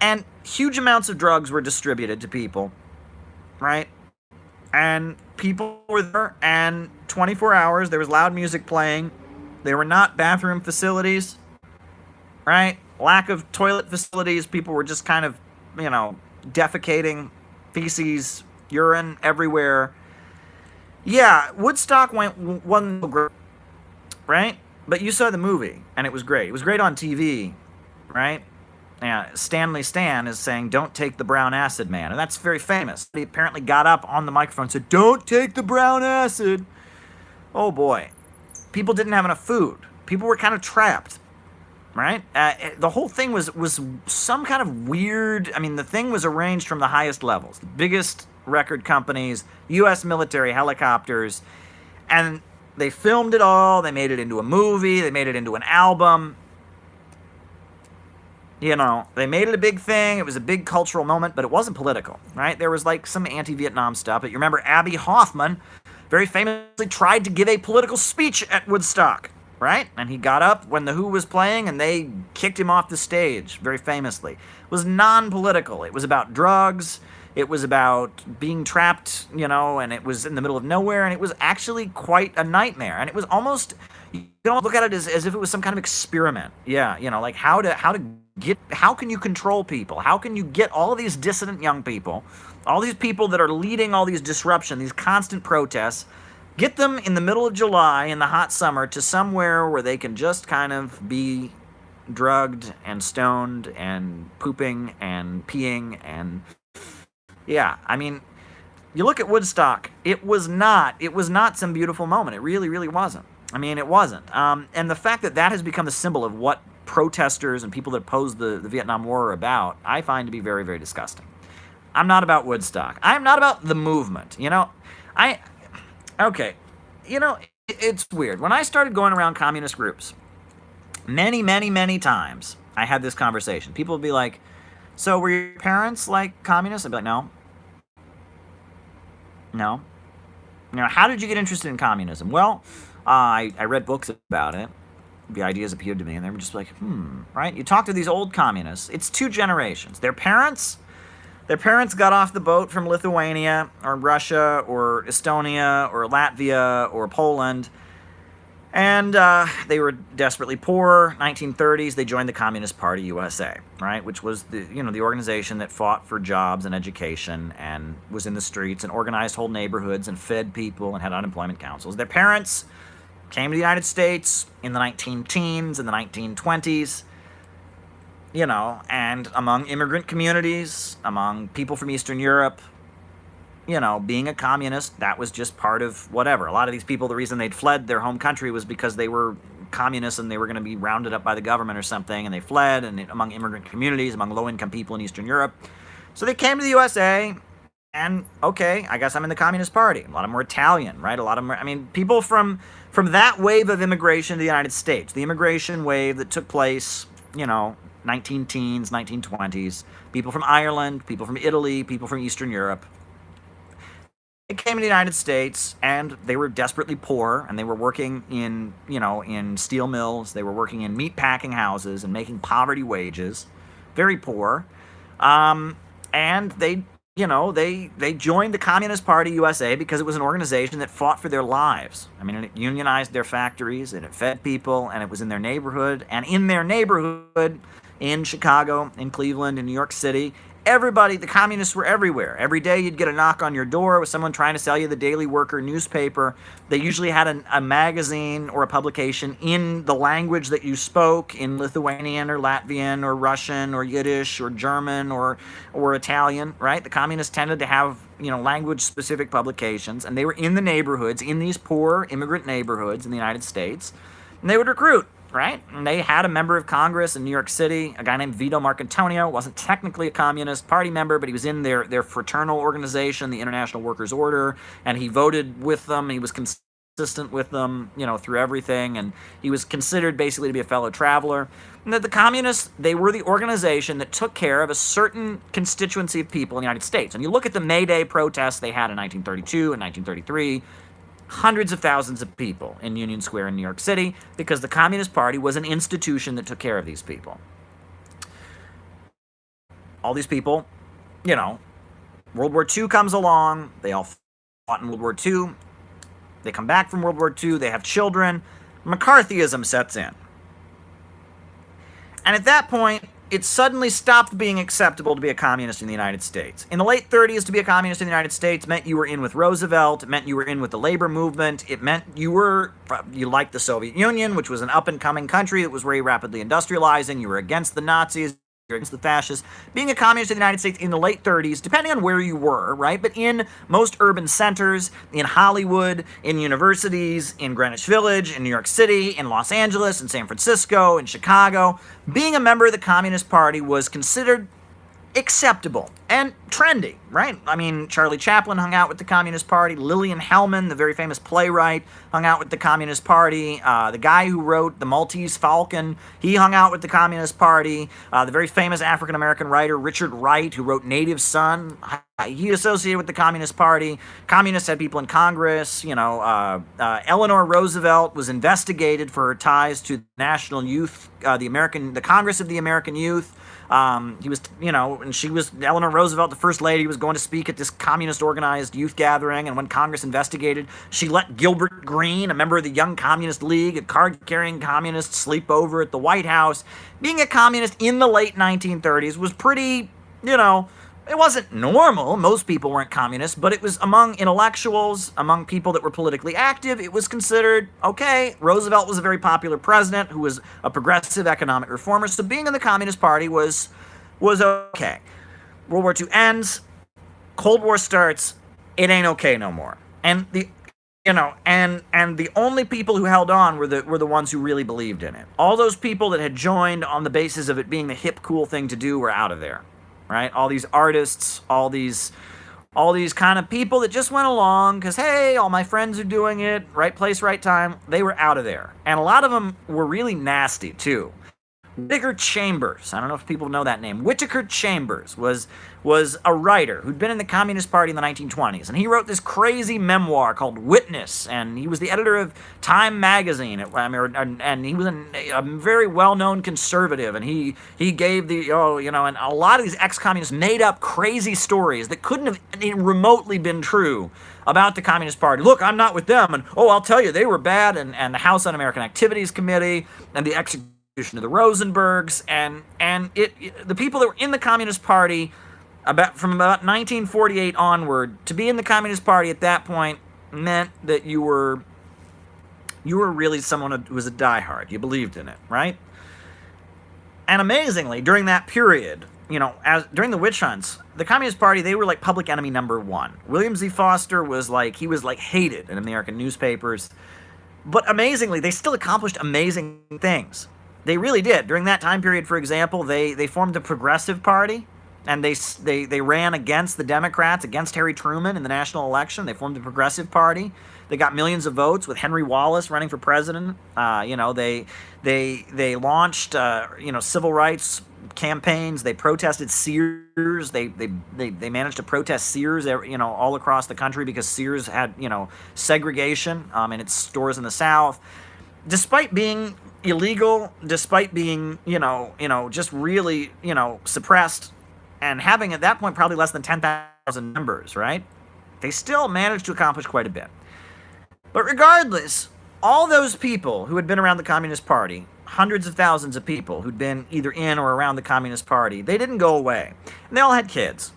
And huge amounts of drugs were distributed to people, right? And people were there, and 24 hours, there was loud music playing. There were not bathroom facilities, right? Lack of toilet facilities. People were just kind of, defecating, feces, urine everywhere. Yeah, Woodstock wasn't great, right? But you saw the movie, and it was great. It was great on TV, right? Yeah, Stanley Stan is saying, "Don't take the brown acid, man." And that's very famous. He apparently got up on the microphone and said, "Don't take the brown acid." Oh boy. People didn't have enough food. People were kind of trapped, right? The whole thing was some kind of weird, the thing was arranged from the highest levels. The biggest record companies, U.S. military helicopters, and they filmed it all. They made it into a movie. They made it into an album. They made it a big thing. It was a big cultural moment, but it wasn't political, right? There was like some anti-Vietnam stuff. But you remember Abby Hoffman very famously tried to give a political speech at Woodstock, right? And he got up when The Who was playing, and they kicked him off the stage, very famously. It was non-political. It was about drugs. It was about being trapped, and it was in the middle of nowhere, and it was actually quite a nightmare. And it was almost, you can almost look at it as if it was some kind of experiment. Yeah, like how can you control people? How can you get all of these dissident young people, all these people that are leading all these disruption, these constant protests, get them in the middle of July in the hot summer to somewhere where they can just kind of be drugged and stoned and pooping and peeing and... Yeah, you look at Woodstock, it was not some beautiful moment. It really, really wasn't. It wasn't. And the fact that has become the symbol of what protesters and people that oppose the Vietnam War are about, I find to be very, very disgusting. I'm not about Woodstock. I'm not about the movement. It's weird. When I started going around communist groups, Many, many, many times I had this conversation. People would be like, so were your parents like communists? I'd be like, no. No. How did you get interested in communism? Well, I read books about it. The ideas appealed to me, and they were just like, right? You talk to these old communists. It's two generations. Their parents got off the boat from Lithuania or Russia or Estonia or Latvia or Poland, and they were desperately poor. 1930s, they joined the Communist Party USA, right, which was the organization that fought for jobs and education and was in the streets and organized whole neighborhoods and fed people and had unemployment councils. Their parents came to the United States in the 19-teens and the 1920s, and among immigrant communities, among people from Eastern Europe, being a communist, that was just part of whatever. A lot of these people, the reason they'd fled their home country was because they were communists and they were going to be rounded up by the government or something, and they fled, and among immigrant communities, among low-income people in Eastern Europe. So they came to the USA, and, okay, I guess I'm in the Communist Party. A lot of them were Italian, right? A lot of them people from that wave of immigration to the United States, the immigration wave that took place, 19-teens, 1920s, people from Ireland, people from Italy, people from Eastern Europe. They came to the United States, and they were desperately poor, and they were working in steel mills. They were working in meat packing houses and making poverty wages, very poor. And they joined the Communist Party USA because it was an organization that fought for their lives. It unionized their factories, and it fed people, and it was in their neighborhood. And in their neighborhood, in Chicago, in Cleveland, in New York City, everybody, the communists were everywhere. Every day you'd get a knock on your door with someone trying to sell you the Daily Worker newspaper. They usually had a magazine or a publication in the language that you spoke, in Lithuanian or Latvian or Russian or Yiddish or German or Italian, right? The communists tended to have, language-specific publications, and they were in the neighborhoods, in these poor immigrant neighborhoods in the United States, and they would recruit. Right? And they had a member of Congress in New York City, a guy named Vito Marcantonio. Wasn't technically a Communist Party member, but he was in their fraternal organization, the International Workers' Order, and he voted with them. He was consistent with them, through everything, and he was considered basically to be a fellow traveler. And that the communists, they were the organization that took care of a certain constituency of people in the United States. And you look at the May Day protests they had in 1932 and 1933, hundreds of thousands of people in Union Square in New York City because the Communist Party was an institution that took care of these people. All these people, World War II comes along, they all fought in World War II, they come back from World War II, they have children, McCarthyism sets in. And at that point, it suddenly stopped being acceptable to be a communist in the United States. In the late 30s, to be a communist in the United States meant you were in with Roosevelt, it meant you were in with the labor movement, it meant you liked the Soviet Union, which was an up-and-coming country that was very rapidly industrializing, you were against the Nazis, against the fascists. Being a communist in the United States in the late 30s, depending on where you were, right? But in most urban centers, in Hollywood, in universities, in Greenwich Village, in New York City, in Los Angeles, in San Francisco, in Chicago, being a member of the Communist Party was considered acceptable and trendy, right? Charlie Chaplin hung out with the Communist Party. Lillian Hellman, the very famous playwright, hung out with the Communist Party. The guy who wrote The Maltese Falcon, he hung out with the Communist Party. The very famous African-American writer Richard Wright, who wrote Native Son, he associated with the Communist Party. Communists had people in Congress. Eleanor Roosevelt was investigated for her ties to National Youth, the Congress of the American Youth. Eleanor Roosevelt, the first lady, was going to speak at this communist organized youth gathering, and when Congress investigated, she let Gilbert Green, a member of the Young Communist League, a card-carrying communist, sleep over at the White House. Being a communist in the late 1930s was pretty, it wasn't normal. Most people weren't communists, but it was among intellectuals, among people that were politically active, it was considered, okay, Roosevelt was a very popular president who was a progressive economic reformer, so being in the Communist Party was okay. World War II ends, Cold War starts, it ain't okay no more. And the only people who held on were the ones who really believed in it. All those people that had joined on the basis of it being the hip, cool thing to do were out of there. Right? All these artists, all these all these kind of people that just went along because, hey, all my friends are doing it, right place, right time. They were out of there. And a lot of them were really nasty, too. Whittaker Chambers, I don't know if people know that name. Whittaker Chambers was a writer who'd been in the Communist Party in the 1920s, and he wrote this crazy memoir called Witness, and he was the editor of Time magazine, and he was a very well-known conservative, and he gave and a lot of these ex-communists made up crazy stories that couldn't have remotely been true about the Communist Party. Look, I'm not with them, and I'll tell you, they were bad, and the House Un-American Activities Committee, and the execution of the Rosenbergs, and the people that were in the Communist Party from about 1948 onward, to be in the Communist Party at that point meant that you were really someone who was a diehard. You believed in it, right? And amazingly, during that period, during the witch hunts, the Communist Party, they were like public enemy number one. William Z. Foster was hated in American newspapers, but amazingly, they still accomplished amazing things. They really did. During that time period, for example, they formed the Progressive Party, and they ran against the Democrats, against Harry Truman in the national election. They formed the Progressive Party. They got millions of votes with Henry Wallace running for president. They launched civil rights campaigns. They protested Sears. They managed to protest Sears all across the country because Sears had segregation in its stores in the South. Despite being illegal, despite being, just really, suppressed, and having at that point probably less than 10,000 members, right? They still managed to accomplish quite a bit. But regardless, all those people who had been around the Communist Party, hundreds of thousands of people who'd been either in or around the Communist Party, they didn't go away. And they all had kids.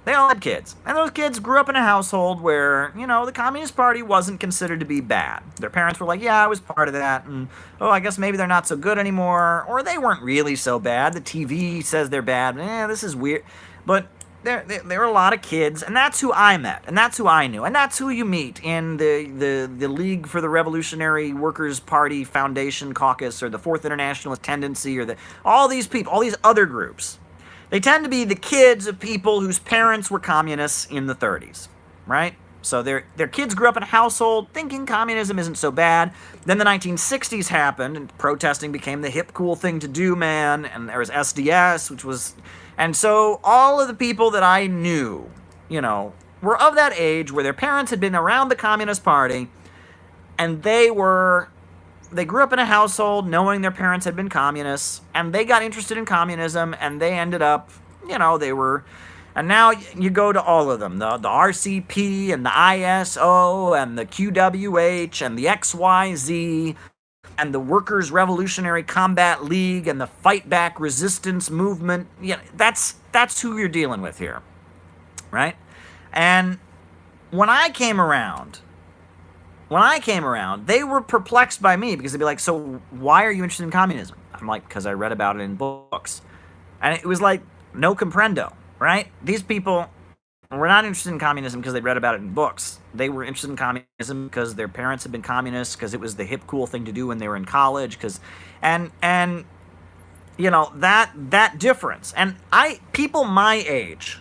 And those kids grew up in a household where, the Communist Party wasn't considered to be bad. Their parents were like, yeah, I was part of that, and, I guess maybe they're not so good anymore, or they weren't really so bad. The TV says they're bad. This is weird. But there were a lot of kids, and that's who I met, and that's who I knew, and that's who you meet in the League for the Revolutionary Workers' Party Foundation Caucus, or the Fourth Internationalist Tendency, or all these people, all these other groups. They tend to be the kids of people whose parents were communists in the 30s, right? So their kids grew up in a household thinking communism isn't so bad. Then the 1960s happened, and protesting became the hip, cool thing to do, man. And there was SDS, and so all of the people that I knew, were of that age where their parents had been around the Communist Party, and they grew up in a household knowing their parents had been communists, and they got interested in communism, and they ended up, and now you go to all of them, the RCP, and the ISO, and the QWH, and the XYZ, and the Workers' Revolutionary Combat League, and the Fight Back Resistance Movement. That's who you're dealing with here, right? And when I came around, they were perplexed by me because they'd be like, so why are you interested in communism? I'm like, because I read about it in books. And it was like, no comprendo, right? These people were not interested in communism because they read about it in books. They were interested in communism because their parents had been communists, because it was the hip, cool thing to do when they were in college, that difference. And people my age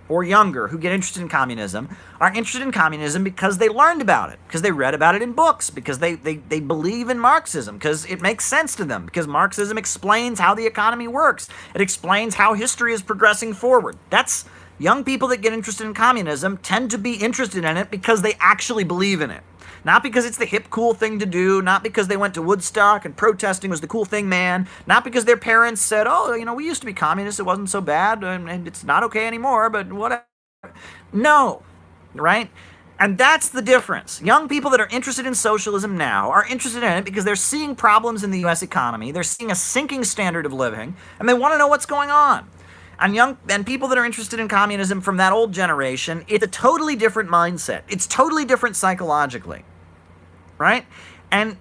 or younger who get interested in communism are interested in communism because they learned about it, because they read about it in books, because they believe in Marxism, because it makes sense to them, because Marxism explains how the economy works. It explains how history is progressing forward. That's young people that get interested in communism tend to be interested in it because they actually believe in it. Not because it's the hip, cool thing to do, not because they went to Woodstock and protesting was the cool thing, man, not because their parents said, we used to be communists, it wasn't so bad, and it's not okay anymore, but whatever. No, right? And that's the difference. Young people that are interested in socialism now are interested in it because they're seeing problems in the U.S. economy, they're seeing a sinking standard of living, and they want to know what's going on. And people that are interested in communism from that old generation, it's a totally different mindset. It's totally different psychologically, right? And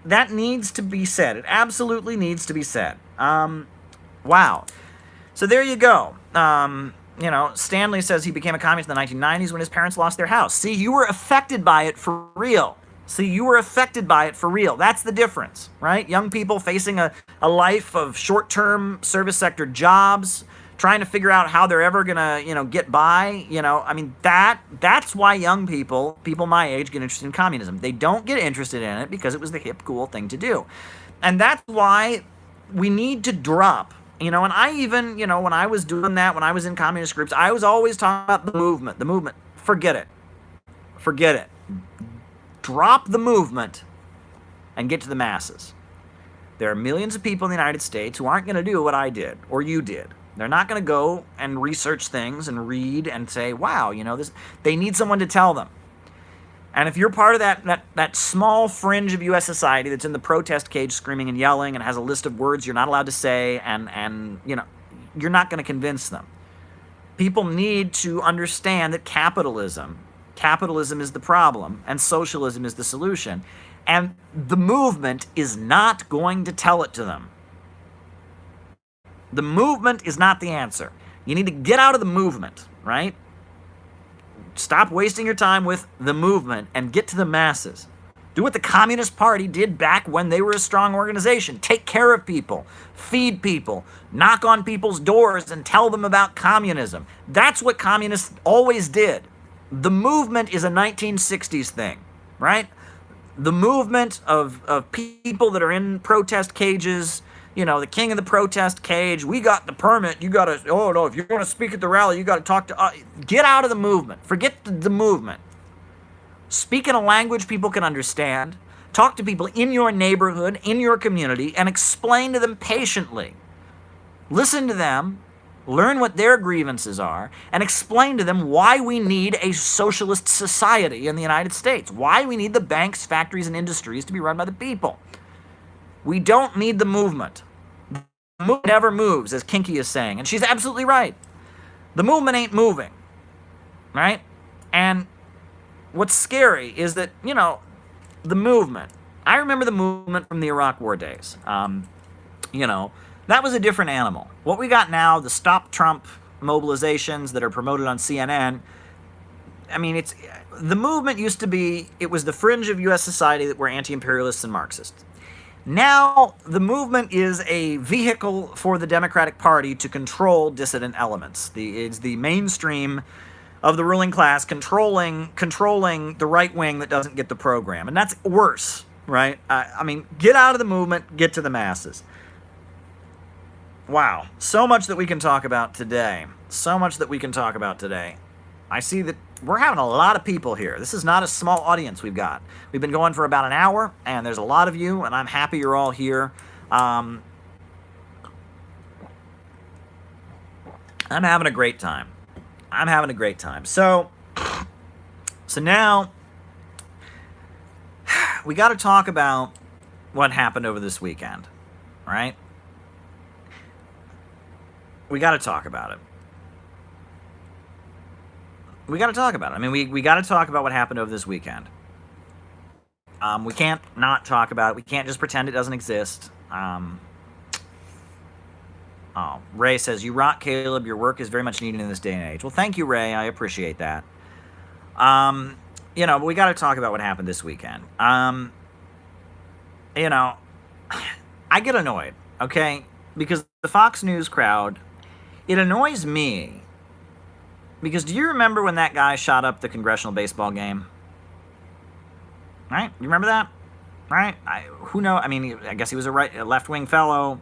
that needs to be said. It absolutely needs to be said. Wow. So there you go. Stanley says he became a communist in the 1990s when his parents lost their house. See, you were affected by it for real. That's the difference, right? Young people facing a life of short-term service sector jobs trying to figure out how they're ever gonna, get by. I mean, that's why young people my age, get interested in communism. They don't get interested in it because it was the hip, cool thing to do. And that's why we need to drop, and I even, when I was doing that, when I was in communist groups, I was always talking about the movement. Forget it. Drop the movement and get to the masses. There are millions of people in the United States who aren't going to do what I did or you did. They're not going to go and research things and read and say, wow, this. They need someone to tell them. And if you're part of that small fringe of U.S. society that's in the protest cage screaming and yelling and has a list of words you're not allowed to say, and you're not going to convince them. People need to understand that capitalism is the problem and socialism is the solution. And the movement is not going to tell it to them. The movement is not the answer. You need to get out of the movement, right? Stop wasting your time with the movement and get to the masses. Do what the Communist Party did back when they were a strong organization. Take care of people, feed people, knock on people's doors and tell them about communism. That's what communists always did. The movement is a 1960s thing, right? The movement of people that are in protest cages, the king of the protest cage, we got the permit, you got to, oh no, if you want to speak at the rally, you got to talk to, get out of the movement. Forget the movement. Speak in a language people can understand. Talk to people in your neighborhood, in your community, and explain to them patiently. Listen to them, learn what their grievances are, and explain to them why we need a socialist society in the United States, why we need the banks, factories, and industries to be run by the people. We don't need the movement. The movement never moves, as Kinky is saying, and she's absolutely right. The movement ain't moving, right? And what's scary is that, the movement. I remember the movement from the Iraq War days. That was a different animal. What we got now, the Stop Trump mobilizations that are promoted on CNN, the movement used to be, it was the fringe of U.S. society that were anti-imperialists and Marxists. Now, the movement is a vehicle for the Democratic Party to control dissident elements. It's the mainstream of the ruling class controlling the right wing that doesn't get the program. And that's worse, right? Get out of the movement, get to the masses. Wow, so much that we can talk about today. I see that we're having a lot of people here. This is not a small audience we've got. We've been going for about an hour, and there's a lot of you, and I'm happy you're all here. I'm having a great time. So now we got to talk about what happened over this weekend, right? We got to talk about it. We got to talk about it. We got to talk about what happened over this weekend. We can't not talk about it. We can't just pretend it doesn't exist. Ray says, you rock, Caleb. Your work is very much needed in this day and age. Well, thank you, Ray. I appreciate that. But we got to talk about what happened this weekend. I get annoyed, okay? Because the Fox News crowd, it annoys me. Because do you remember when that guy shot up the congressional baseball game? Right? You remember that? Right? Who knows? I guess he was a left-wing fellow,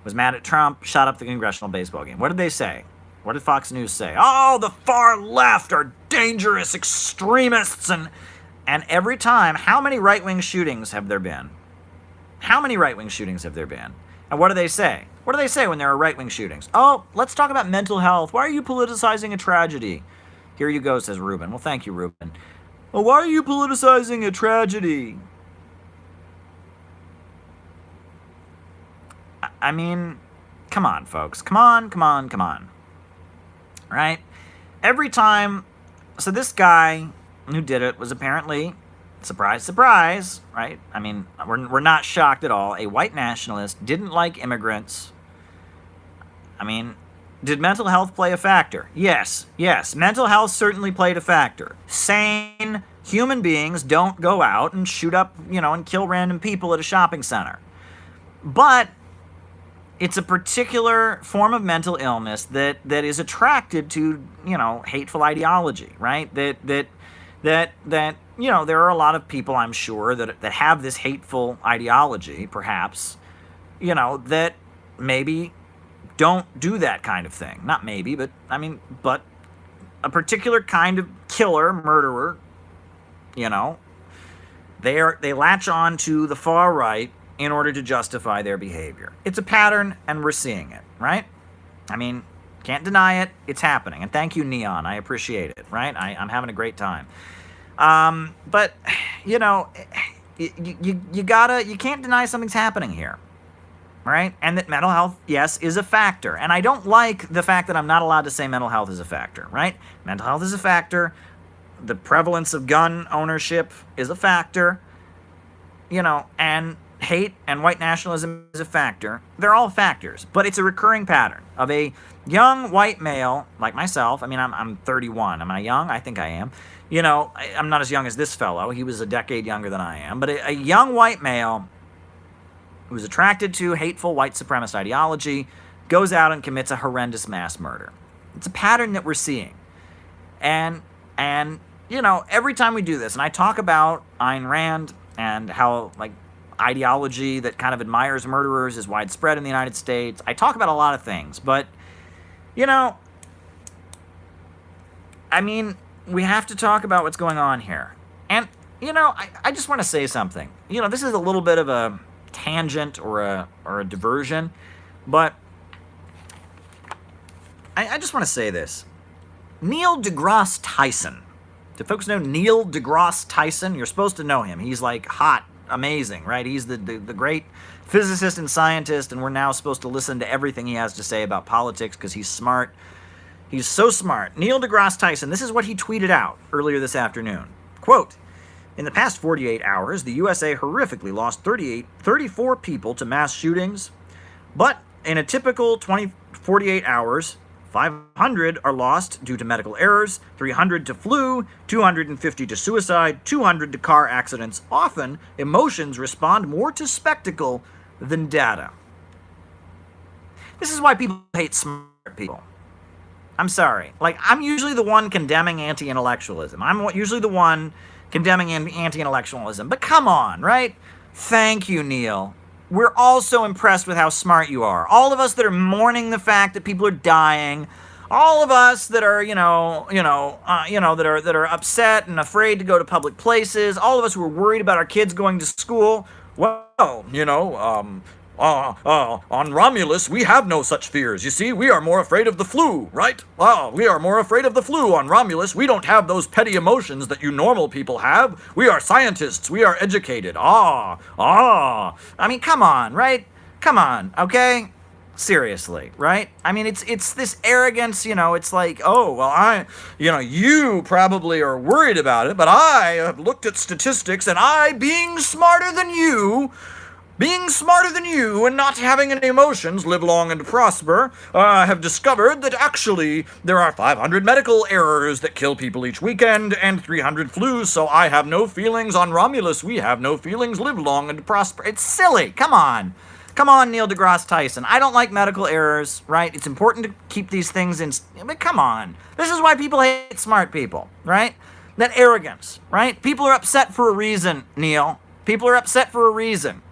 was mad at Trump, shot up the congressional baseball game. What did they say? What did Fox News say? Oh, the far left are dangerous extremists. And every time, how many right-wing shootings have there been? And what do they say? What do they say when there are right-wing shootings? Oh, let's talk about mental health. Why are you politicizing a tragedy? Here you go, says Ruben. Well, thank you, Ruben. Well, why are you politicizing a tragedy? Come on, folks. Come on. Right? Every time, so this guy who did it was apparently, surprise, surprise, right? We're not shocked at all. A white nationalist, didn't like immigrants. Did mental health play a factor? Yes. Mental health certainly played a factor. Sane human beings don't go out and shoot up, and kill random people at a shopping center. But it's a particular form of mental illness that is attracted to, hateful ideology, right? That there are a lot of people, I'm sure, that have this hateful ideology, perhaps, that maybe don't do that kind of thing. Not maybe, but but a particular kind of killer, murderer, they latch on to the far right in order to justify their behavior. It's a pattern, and we're seeing it, right? Can't deny it. It's happening. And thank you, Neon. I appreciate it, right? I'm having a great time. But, you can't deny something's happening here, right? And that mental health, yes, is a factor. And I don't like the fact that I'm not allowed to say mental health is a factor, right? Mental health is a factor. The prevalence of gun ownership is a factor, and hate and white nationalism is a factor. They're all factors, but it's a recurring pattern of a young white male like myself. I'm 31. Am I young? I think I am. I'm not as young as this fellow. He was a decade younger than I am. But a young white male who's attracted to hateful white supremacist ideology goes out and commits a horrendous mass murder. It's a pattern that we're seeing. And every time we do this, and I talk about Ayn Rand and how, ideology that kind of admires murderers is widespread in the United States. I talk about a lot of things, but, we have to talk about what's going on here. And, I just want to say something. This is a little bit of a tangent or a diversion, but I just want to say this. Neil deGrasse Tyson. Do folks know Neil deGrasse Tyson? You're supposed to know him. He's hot, amazing, right? He's the great physicist and scientist, and we're now supposed to listen to everything he has to say about politics because he's smart. He's so smart. Neil deGrasse Tyson, this is what he tweeted out earlier this afternoon. Quote, "In the past 48 hours, the USA horrifically lost 34 people to mass shootings, but in a typical 48 hours, 500 are lost due to medical errors, 300 to flu, 250 to suicide, 200 to car accidents. Often, emotions respond more to spectacle than data." This is why people hate smart people. I'm sorry. I'm usually the one condemning anti-intellectualism. I'm usually the one condemning anti-intellectualism. But come on, right? Thank you, Neil. We're all so impressed with how smart you are. All of us that are mourning the fact that people are dying, all of us that are, that are upset and afraid to go to public places, all of us who are worried about our kids going to school. Well, on Romulus, we have no such fears. You see, we are more afraid of the flu, right? We are more afraid of the flu on Romulus. We don't have those petty emotions that you normal people have. We are scientists. We are educated. Come on, right? Come on, okay? Seriously, right? It's this arrogance, it's you probably are worried about it, but I have looked at statistics, and I, being smarter than you and not having any emotions, live long and prosper, have discovered that actually there are 500 medical errors that kill people each weekend and 300 flus, so I have no feelings. On Romulus, we have no feelings, live long and prosper. It's silly. Come on. Come on, Neil deGrasse Tyson. I don't like medical errors, right? It's important to keep these things in... But come on. This is why people hate smart people, right? That arrogance, right? People are upset for a reason, Neil. People are upset for a reason.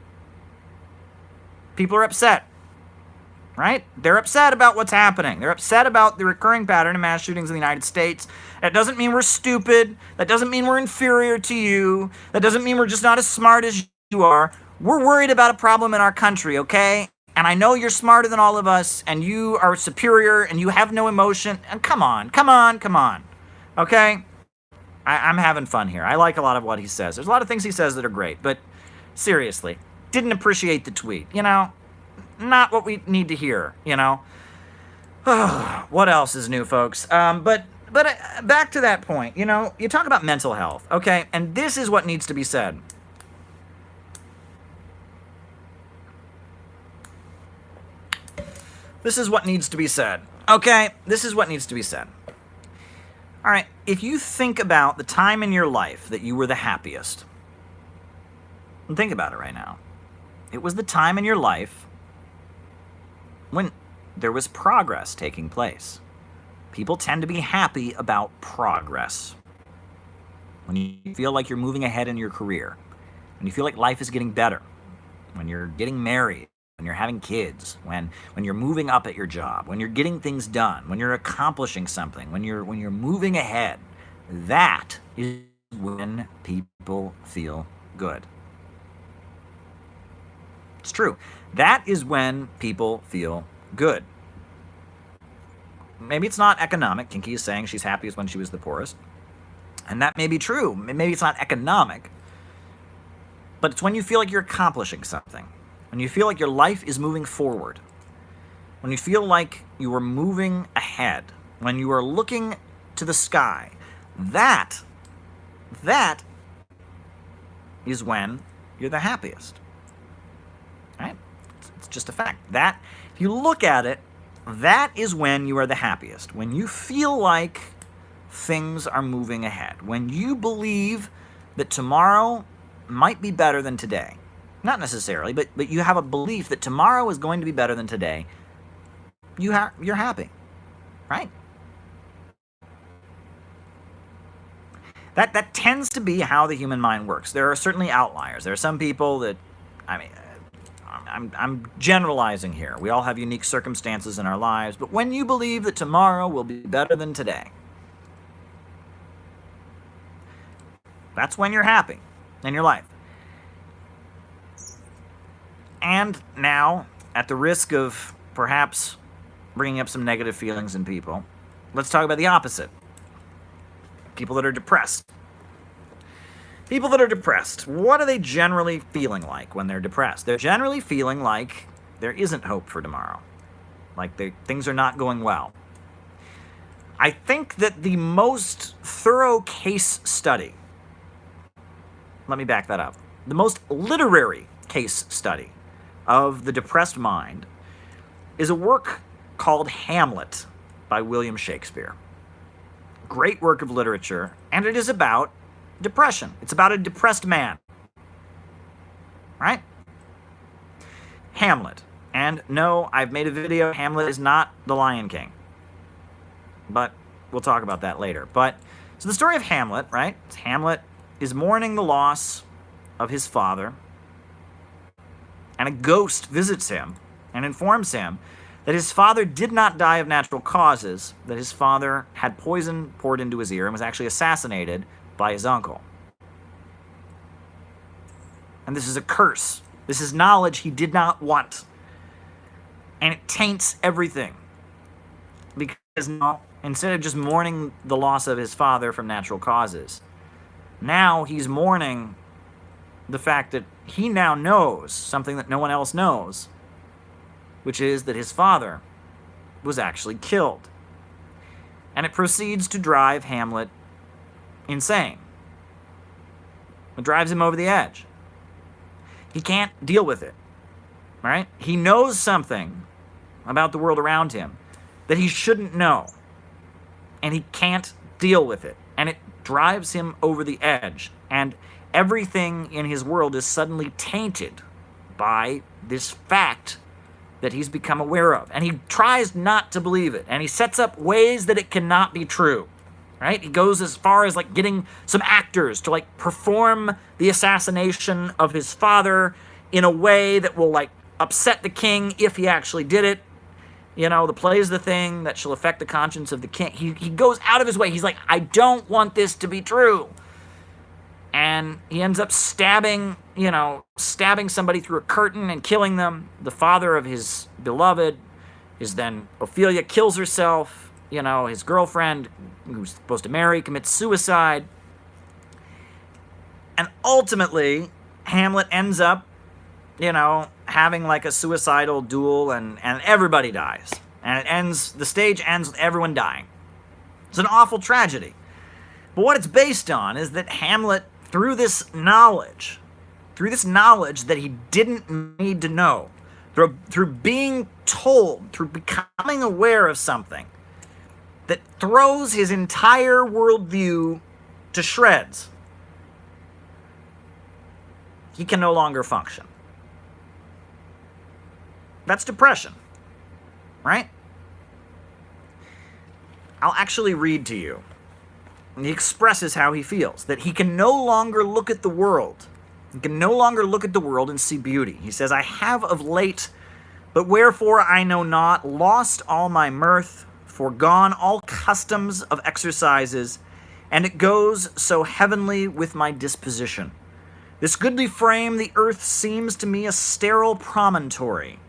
People are upset, right? They're upset about what's happening. They're upset about the recurring pattern of mass shootings in the United States. That doesn't mean we're stupid. That doesn't mean we're inferior to you. That doesn't mean we're just not as smart as you are. We're worried about a problem in our country, okay? And I know you're smarter than all of us, and you are superior, and you have no emotion. And come on, okay? I'm having fun here. I like a lot of what he says. There's a lot of things he says that are great, but seriously, didn't appreciate the tweet, Not what we need to hear, What else is new, folks? But back to that point, you talk about mental health, okay? And this is what needs to be said. This is what needs to be said. Okay, this is what needs to be said. All right, if you think about the time in your life that you were the happiest, and think about it right now. It was the time in your life when there was progress taking place. People tend to be happy about progress. When you feel like you're moving ahead in your career, when you feel like life is getting better, when you're getting married, when you're having kids, when you're moving up at your job, when you're getting things done, when you're accomplishing something, when you're moving ahead, that is when people feel good. It's true. That is when people feel good. Maybe it's not economic. Kinky is saying she's happiest when she was the poorest. And that may be true. Maybe it's not economic. But it's when you feel like you're accomplishing something. When you feel like your life is moving forward. When you feel like you are moving ahead. When you are looking to the sky. That is when you're the happiest. Right? It's just a fact. That, if you look at it, that is when you are the happiest. When you feel like things are moving ahead. When you believe that tomorrow might be better than today. Not necessarily, but you have a belief that tomorrow is going to be better than today. You're happy. Right? That tends to be how the human mind works. There are certainly outliers. There are some people that, I'm generalizing here. We all have unique circumstances in our lives, but when you believe that tomorrow will be better than today, that's when you're happy in your life. And now, at the risk of perhaps bringing up some negative feelings in people, let's talk about the opposite. People that are depressed. People that are depressed, what are they generally feeling like when they're depressed? They're generally feeling like there isn't hope for tomorrow. Like things are not going well. I think that the most thorough case study, let me back that up, the most literary case study of the depressed mind is a work called Hamlet by William Shakespeare. Great work of literature, and it is about depression. It's about a depressed man. Right? Hamlet. And no, I've made a video. Hamlet is not the Lion King. But we'll talk about that later. So the story of Hamlet, right? Hamlet is mourning the loss of his father, and a ghost visits him and informs him that his father did not die of natural causes, that his father had poison poured into his ear and was actually assassinated by his uncle. And this is a curse. This is knowledge he did not want. And it taints everything. Because now, instead of just mourning the loss of his father from natural causes, now he's mourning the fact that he now knows something that no one else knows, which is that his father was actually killed. And it proceeds to drive Hamlet insane. It drives him over the edge. He can't deal with it, right? He knows something about the world around him that he shouldn't know, and he can't deal with it, and it drives him over the edge, and everything in his world is suddenly tainted by this fact that he's become aware of, and he tries not to believe it, and he sets up ways that it cannot be true. Right? He goes as far as getting some actors to perform the assassination of his father in a way that will upset the king if he actually did it. The play is the thing that shall affect the conscience of the king. He goes out of his way. He's like, I don't want this to be true. And he ends up stabbing somebody through a curtain and killing them. The father of his beloved is then Ophelia kills herself. His girlfriend, who's supposed to marry, commits suicide. And ultimately, Hamlet ends up, having a suicidal duel, and everybody dies. And the stage ends with everyone dying. It's an awful tragedy. But what it's based on is that Hamlet, through this knowledge that he didn't need to know, through being told, through becoming aware of something, that throws his entire worldview to shreds, he can no longer function. That's depression. right? I'll actually read to you. He expresses how he feels, that he can no longer look at the world. He can no longer look at the world and see beauty. He says, I have of late, but wherefore I know not, lost all my mirth, foregone all customs of exercises, and it goes so heavenly with my disposition. This goodly frame, the earth seems to me a sterile promontory.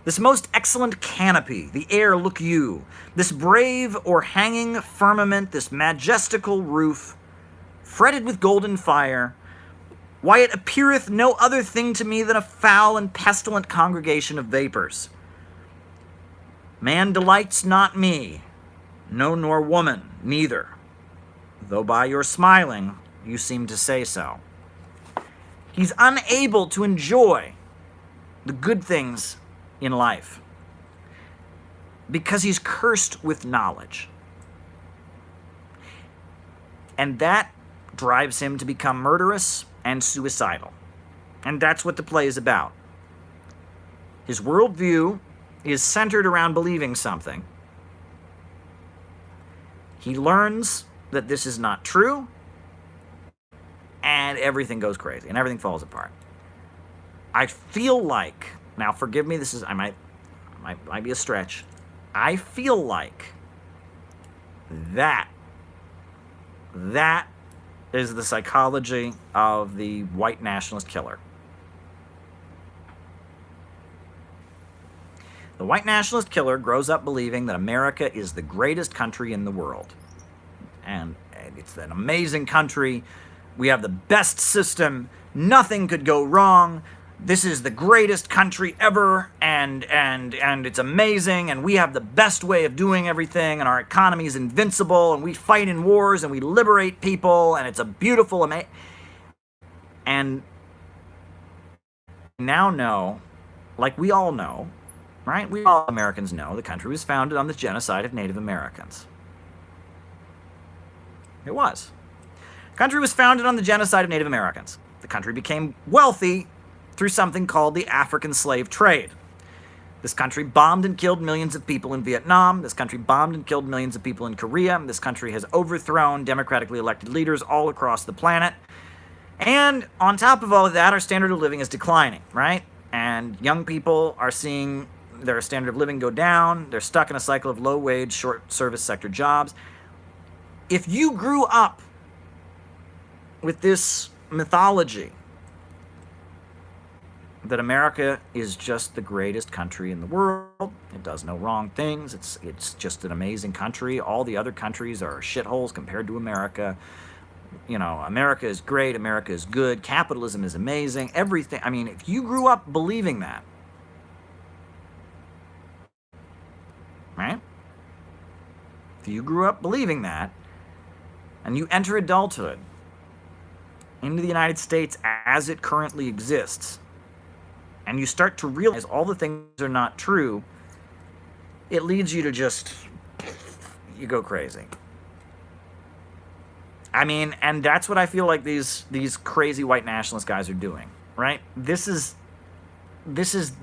This most excellent canopy, the air look you, this brave or hanging firmament, this majestical roof, fretted with golden fire, why it appeareth no other thing to me than a foul and pestilent congregation of vapors. Man delights not me, no nor woman, neither, though by your smiling you seem to say so. He's unable to enjoy the good things in life because he's cursed with knowledge. And that drives him to become murderous and suicidal. And that's what the play is about. His worldview is centered around believing something. He learns that this is not true, and everything goes crazy, and everything falls apart. I feel like, now forgive me, this is, I might be a stretch. I feel like that is the psychology of the white nationalist killer. The white nationalist killer grows up believing that America is the greatest country in the world. And it's an amazing country. We have the best system. Nothing could go wrong. This is the greatest country ever, and it's amazing, and we have the best way of doing everything, and our economy is invincible, and we fight in wars, and we liberate people, and it's a beautiful, and now know, like we all know, right? We all Americans know the country was founded on the genocide of Native Americans. It was. The country was founded on the genocide of Native Americans. The country became wealthy through something called the African slave trade. This country bombed and killed millions of people in Vietnam. This country bombed and killed millions of people in Korea. This country has overthrown democratically elected leaders all across the planet. And on top of all of that, our standard of living is declining, right? And young people are seeing their standard of living go down. They're stuck in a cycle of low-wage, short service sector jobs. If you grew up with this mythology that America is just the greatest country in the world, it does no wrong things, it's just an amazing country, all the other countries are shitholes compared to America, you know, America is great, America is good, capitalism is amazing, everything. I mean, if you grew up believing that, right? If you grew up believing that, and you enter adulthood into the United States as it currently exists, and you start to realize all the things are not true, it leads you to just, you go crazy. I mean, and that's what I feel like these crazy white nationalist guys are doing, right? This is,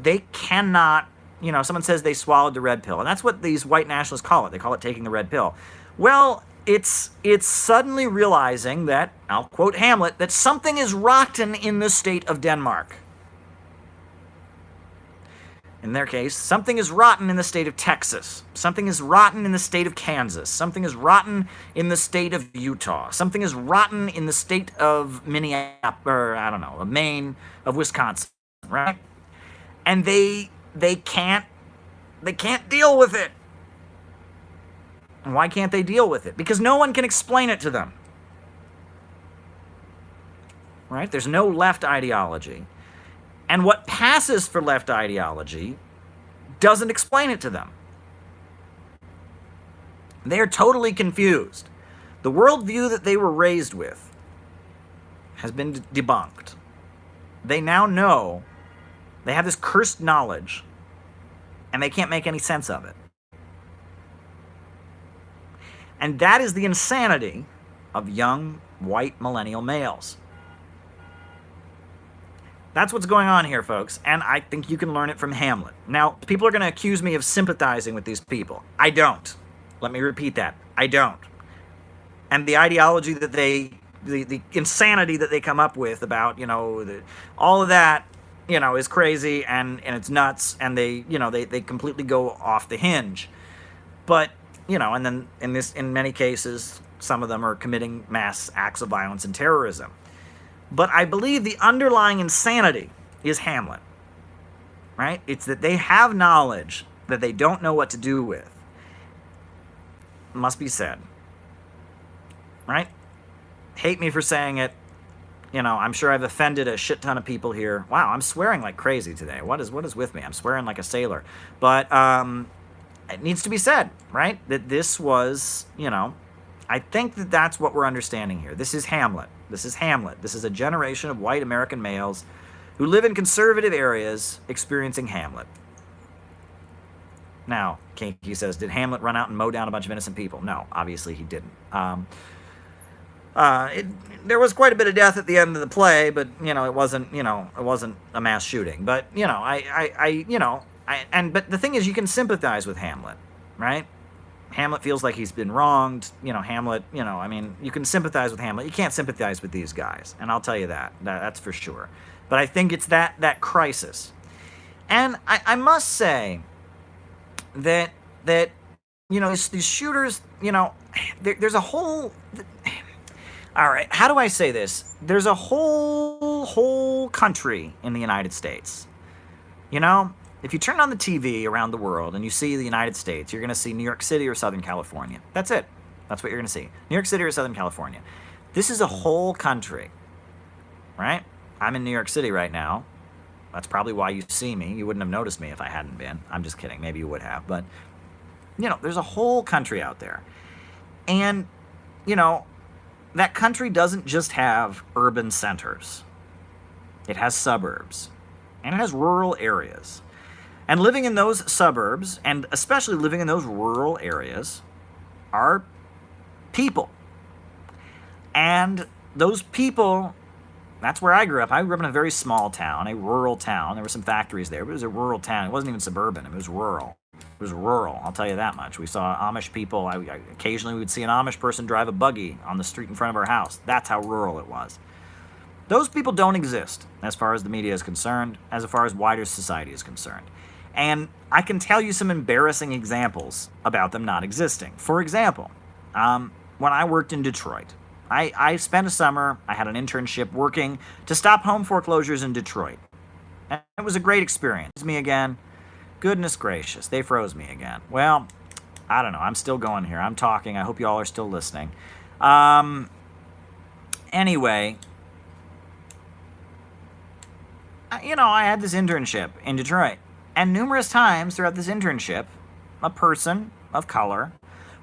they cannot, you know, someone says they swallowed the red pill, and that's what these white nationalists call it. They call it taking the red pill. Well, it's suddenly realizing that, I'll quote Hamlet, that something is rotten in the state of Denmark. In their case, something is rotten in the state of Texas. Something is rotten in the state of Kansas. Something is rotten in the state of Utah. Something is rotten in the state of Minneapolis, or I don't know, of Maine, of Wisconsin, right? And they can't deal with it. And why can't they deal with it? Because no one can explain it to them. Right? There's no left ideology. And what passes for left ideology doesn't explain it to them. They are totally confused. The worldview that they were raised with has been debunked. They now know, they have this cursed knowledge, and they can't make any sense of it. And that is the insanity of young white millennial males. That's what's going on here, folks, and I think you can learn it from Hamlet. Now, people are going to accuse me of sympathizing with these people. I don't. Let me repeat that. I don't. And the ideology that the insanity that they come up with about, all of that, is crazy and it's nuts, and they completely go off the hinge. But, and then in many cases, some of them are committing mass acts of violence and terrorism. But I believe the underlying insanity is Hamlet, right? It's that they have knowledge that they don't know what to do with. Must be said, right? Hate me for saying it. I'm sure I've offended a shit ton of people here. Wow, I'm swearing like crazy today. What is with me? I'm swearing like a sailor. But it needs to be said, right? That this was, I think that that's what we're understanding here. This is Hamlet. This is Hamlet. This is a generation of white American males who live in conservative areas experiencing Hamlet. Now, Kinky says, did Hamlet run out and mow down a bunch of innocent people? No, obviously he didn't. There was quite a bit of death at the end of the play, but it wasn't a mass shooting. But but the thing is, you can sympathize with Hamlet, right? Hamlet feels like he's been wronged. Hamlet, you can sympathize with Hamlet. You can't sympathize with these guys, and I'll tell you that's for sure. But I think it's that crisis. And I must say that these shooters, there's a whole... All right, how do I say this? There's a whole country in the United States. If you turn on the TV around the world and you see the United States, you're going to see New York City or Southern California. That's it. That's what you're going to see. New York City or Southern California. This is a whole country, right? I'm in New York City right now. That's probably why you see me. You wouldn't have noticed me if I hadn't been. I'm just kidding. Maybe you would have. But, there's a whole country out there. And, that country doesn't just have urban centers. It has suburbs. And it has rural areas. And living in those suburbs, and especially living in those rural areas, are people. And those people, that's where I grew up. I grew up in a very small town, a rural town. There were some factories there, but it was a rural town. It wasn't even suburban. It was rural. It was rural, I'll tell you that much. We saw Amish people. Occasionally we would see an Amish person drive a buggy on the street in front of our house. That's how rural it was. Those people don't exist as far as the media is concerned, as far as wider society is concerned. And I can tell you some embarrassing examples about them not existing. For example, when I worked in Detroit, I spent a summer, I had an internship working to stop home foreclosures in Detroit. And it was a great experience. Me again. Goodness gracious, they froze me again. Well, I don't know. I'm still going here. I'm talking. I hope you all are still listening. Anyway, I had this internship in Detroit. And numerous times throughout this internship, a person of color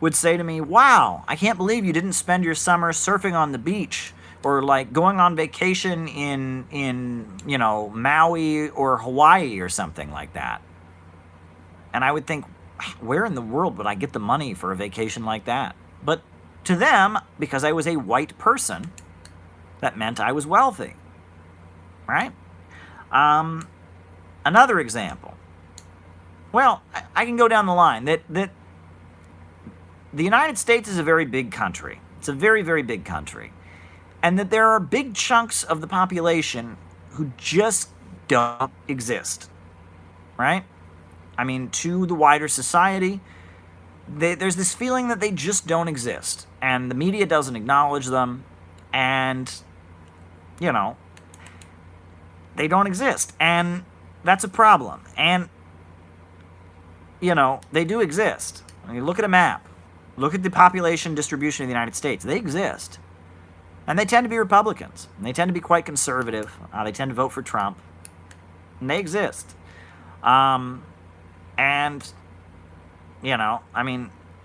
would say to me, wow, I can't believe you didn't spend your summer surfing on the beach or like going on vacation in Maui or Hawaii or something like that. And I would think, where in the world would I get the money for a vacation like that? But to them, because I was a white person, that meant I was wealthy, right? Another example. Well, I can go down the line. That the United States is a very big country. It's a very, very big country. And that there are big chunks of the population who just don't exist, right? I mean, to the wider society, there's this feeling that they just don't exist. And the media doesn't acknowledge them. And, they don't exist. And that's a problem. And, they do exist. I mean, look at a map. Look at the population distribution of the United States. They exist. And they tend to be Republicans. And they tend to be quite conservative. They tend to vote for Trump. And they exist. And, I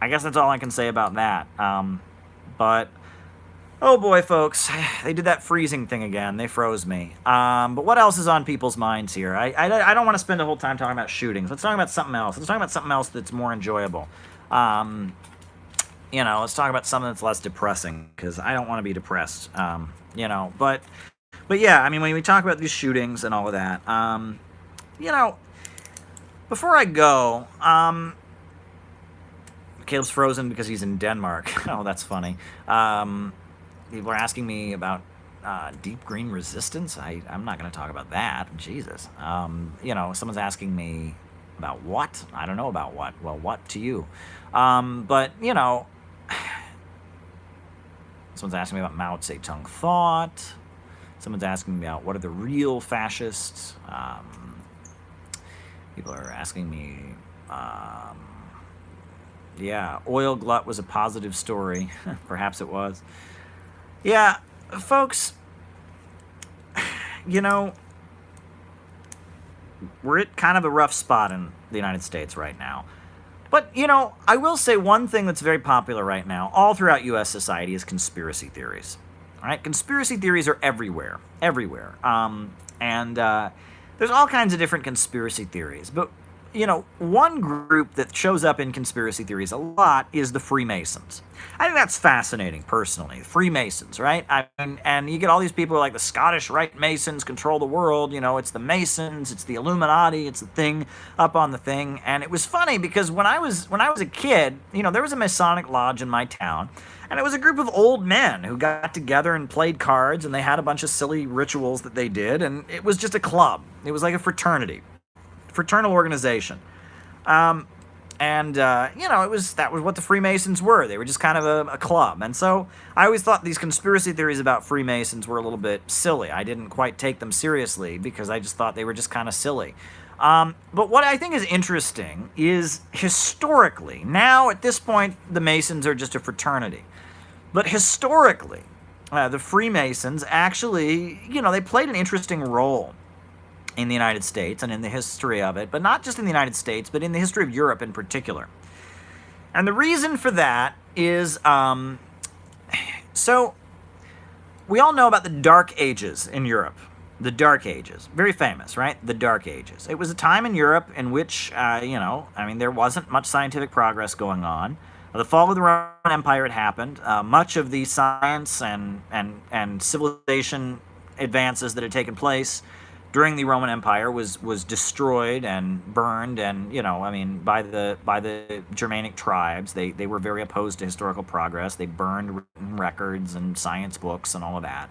guess that's all I can say about that. But, oh boy, folks, they did that freezing thing again. They froze me. But what else is on people's minds here? I don't want to spend the whole time talking about shootings. Let's talk about something else. Let's talk about something else that's more enjoyable. Let's talk about something that's less depressing, because I don't want to be depressed. But But yeah, I mean, when we talk about these shootings and all of that, you know, before I go, Caleb's frozen because he's in Denmark. Oh, that's funny. People are asking me about deep green resistance. I'm not going to talk about that. Jesus. You know, someone's asking me about what? I don't know about what. Well, what to you? But, you know, someone's asking me about Mao Zedong thought. Someone's asking me about what are the real fascists. People are asking me, yeah, oil glut was a positive story. Perhaps it was. Yeah, folks, you know, we're at kind of a rough spot in the United States right now. But, you know, I will say one thing that's very popular right now, all throughout U.S. society, is conspiracy theories. All right? Conspiracy theories are everywhere. Everywhere. There's all kinds of different conspiracy theories. But, you know, one group that shows up in conspiracy theories a lot is the Freemasons. I think that's fascinating, personally. Freemasons, right? I mean, and you get all these people like the Scottish Rite Masons control the world. You know, it's the Masons, it's the Illuminati, it's the thing up on the thing. And it was funny because when I was a kid, you know, there was a Masonic lodge in my town. And it was a group of old men who got together and played cards, and they had a bunch of silly rituals that they did. And it was just a club. It was like a fraternity. Fraternal organization. You know, that was what the Freemasons were. They were just kind of a club. And so I always thought these conspiracy theories about Freemasons were a little bit silly. I didn't quite take them seriously because I just thought they were just kind of silly. But what I think is interesting is historically, now at this point, the Masons are just a fraternity. But historically, the Freemasons actually, you know, they played an interesting role in the United States and in the history of it, but not just in the United States, but in the history of Europe in particular. And the reason for that is, so we all know about the Dark Ages in Europe. The Dark Ages. Very famous, right? The Dark Ages. It was a time in Europe in which, you know, I mean, there wasn't much scientific progress going on. The fall of the Roman Empire had happened. Much of the science and civilization advances that had taken place during the Roman Empire was destroyed and burned, and, you know, I mean, by the Germanic tribes. They were very opposed to historical progress. They burned written records and science books and all of that.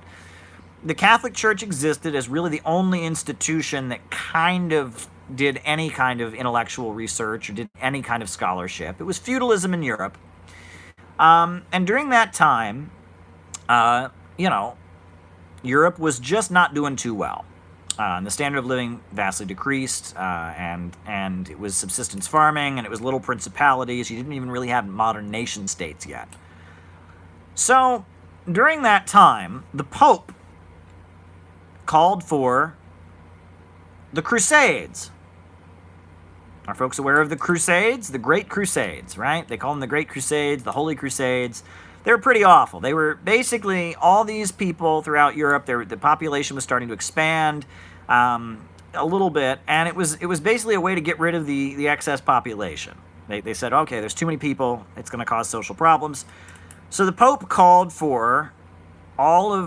The Catholic Church existed as really the only institution that kind of did any kind of intellectual research or did any kind of scholarship. It was feudalism in Europe. And during that time, you know, Europe was just not doing too well. And the standard of living vastly decreased, and it was subsistence farming, and it was little principalities. You didn't even really have modern nation states yet. So, during that time, the Pope called for the Crusades. Are folks aware of the Crusades? The Great Crusades, right? They call them the Great Crusades, the Holy Crusades. They were pretty awful. They were basically all these people throughout Europe. The population was starting to expand a little bit, and it was basically a way to get rid of the excess population. They said, okay, there's too many people. It's going to cause social problems. So the Pope called for all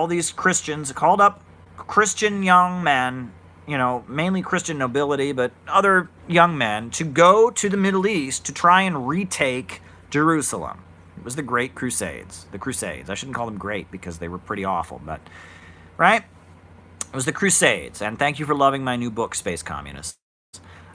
these Christians, called up Christian young men, you know, mainly Christian nobility, but other young men, to go to the Middle East to try and retake Jerusalem. It was the Great Crusades. The Crusades. I shouldn't call them great because they were pretty awful, but, right? It was the Crusades, and thank you for loving my new book, Space Communists.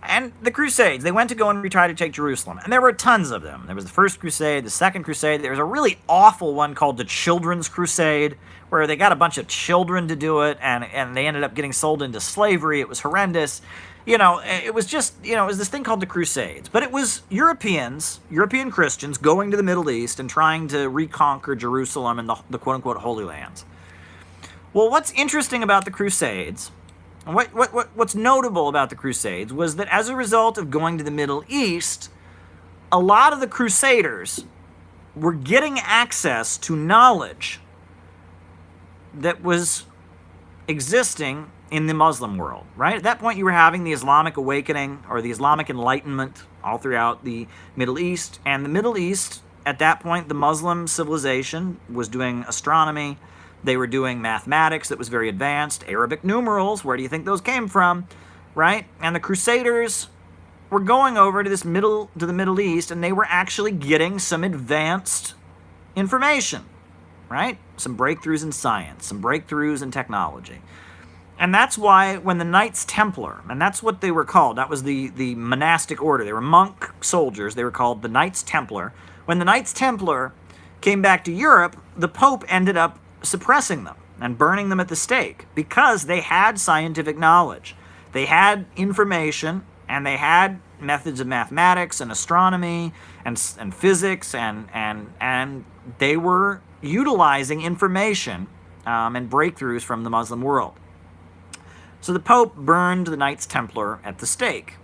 And the Crusades, they went to go and try to take Jerusalem, and there were tons of them. There was the First Crusade, the Second Crusade. There was a really awful one called the Children's Crusade, where they got a bunch of children to do it, and they ended up getting sold into slavery. It was horrendous. You know, it was just, you know, it was this thing called the Crusades. But it was European Christians going to the Middle East and trying to reconquer Jerusalem and the quote-unquote Holy Lands. Well, what's interesting about the Crusades, what's notable about the Crusades, was that as a result of going to the Middle East, a lot of the Crusaders were getting access to knowledge that was existing in the Muslim world, right? At that point, you were having the Islamic awakening or the Islamic Enlightenment all throughout the Middle East. And the Middle East, at that point, the Muslim civilization was doing astronomy, They were doing mathematics that was very advanced, Arabic numerals, where do you think those came from, right? And the Crusaders were going over to the Middle East, and they were actually getting some advanced information, right? Some breakthroughs in science, some breakthroughs in technology. And that's why when the Knights Templar, and that's what they were called, that was the monastic order, they were monk soldiers, they were called the Knights Templar. When the Knights Templar came back to Europe, the Pope ended up suppressing them and burning them at the stake because they had scientific knowledge. They had information, and they had methods of mathematics and astronomy and physics, and they were utilizing information and breakthroughs from the Muslim world. So the Pope burned the Knights Templar at the stake.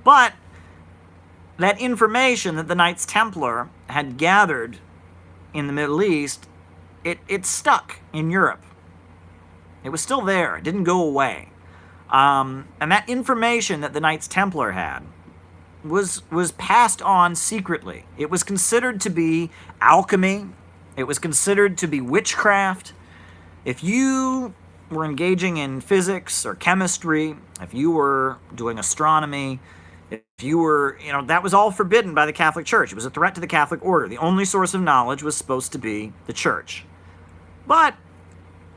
But that information that the Knights Templar had gathered in the Middle East, it stuck in Europe. It was still there. It didn't go away. And that information that the Knights Templar had was passed on secretly. It was considered to be alchemy. It was considered to be witchcraft. If you were engaging in physics or chemistry, if you were doing astronomy, if you were, that was all forbidden by the Catholic Church. It was a threat to the Catholic order. The only source of knowledge was supposed to be the Church. But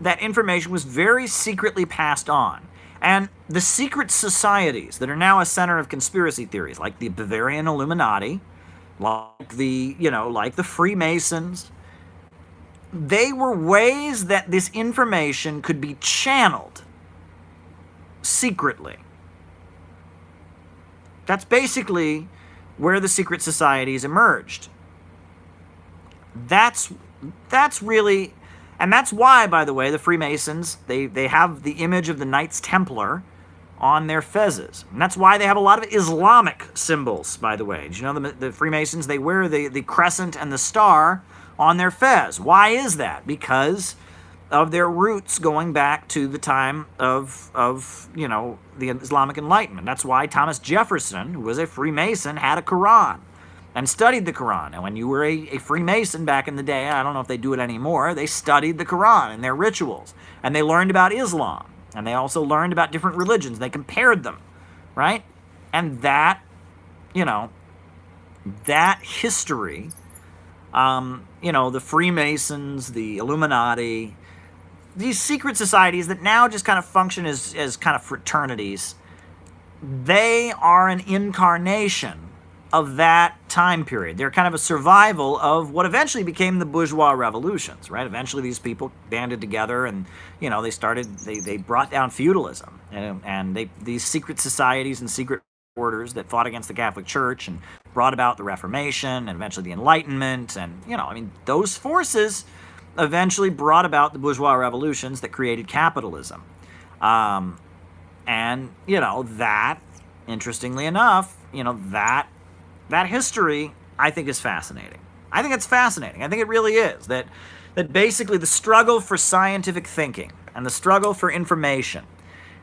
that information was very secretly passed on. And the secret societies that are now a center of conspiracy theories, like the Bavarian Illuminati, like the Freemasons, they were ways that this information could be channeled secretly. That's basically where the secret societies emerged. That's really, and that's why, by the way, the Freemasons, they have the image of the Knights Templar on their fezzes. And that's why they have a lot of Islamic symbols, by the way. Did you know the Freemasons, they wear the crescent and the star on their fez. Why is that? Because of their roots going back to the time of the Islamic Enlightenment. That's why Thomas Jefferson, who was a Freemason, had a Quran and studied the Quran. And when you were a Freemason back in the day, I don't know if they do it anymore, they studied the Quran and their rituals. And they learned about Islam. And they also learned about different religions. They compared them, right? And that history, the Freemasons, the Illuminati, these secret societies that now just kind of function as kind of fraternities, they are an incarnation of that time period. They're kind of a survival of what eventually became the bourgeois revolutions, right? Eventually these people banded together and, they brought down feudalism. And these secret societies and secret orders that fought against the Catholic Church and brought about the Reformation and eventually the Enlightenment. And, those forces eventually brought about the bourgeois revolutions that created capitalism. That, interestingly enough, that history, I think, is fascinating. I think it's fascinating. I think it really is. That basically the struggle for scientific thinking and the struggle for information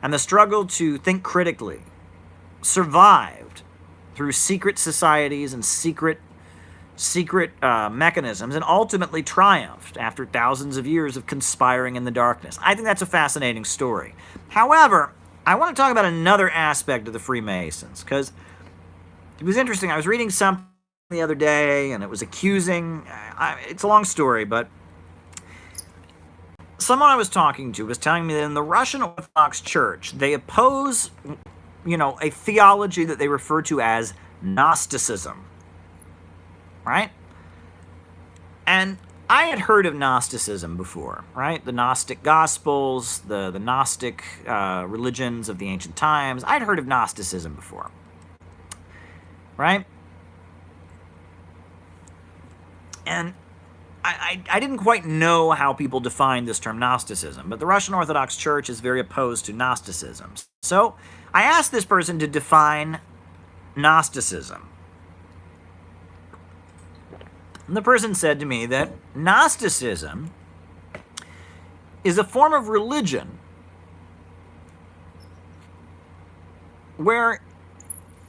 and the struggle to think critically survived through secret societies and secret mechanisms and ultimately triumphed after thousands of years of conspiring in the darkness. I think that's a fascinating story. However, I want to talk about another aspect of the Freemasons, because it was interesting. I was reading something the other day, and it was accusing, it's a long story, but someone I was talking to was telling me that in the Russian Orthodox Church, they oppose, a theology that they refer to as Gnosticism, right? And I had heard of Gnosticism before, right? The Gnostic Gospels, the Gnostic religions of the ancient times. I'd heard of Gnosticism before, right? And I didn't quite know how people defined this term Gnosticism, but the Russian Orthodox Church is very opposed to Gnosticism. So I asked this person to define Gnosticism. And the person said to me that Gnosticism is a form of religion where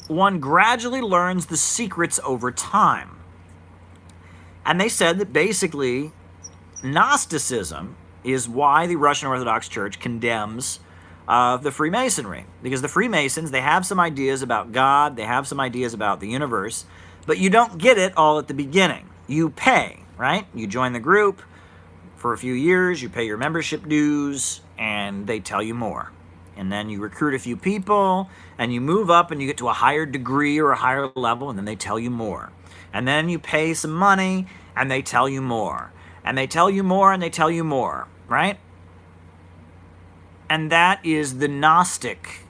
one gradually learns the secrets over time. And they said that basically Gnosticism is why the Russian Orthodox Church condemns the Freemasonry. Because the Freemasons, they have some ideas about God, they have some ideas about the universe, but you don't get it all at the beginning. You pay, right? You join the group for a few years, you pay your membership dues, and they tell you more. And then you recruit a few people, and you move up, and you get to a higher degree or a higher level, and then they tell you more. And then you pay some money, and they tell you more. And they tell you more, and they tell you more, right? And that is the Gnostic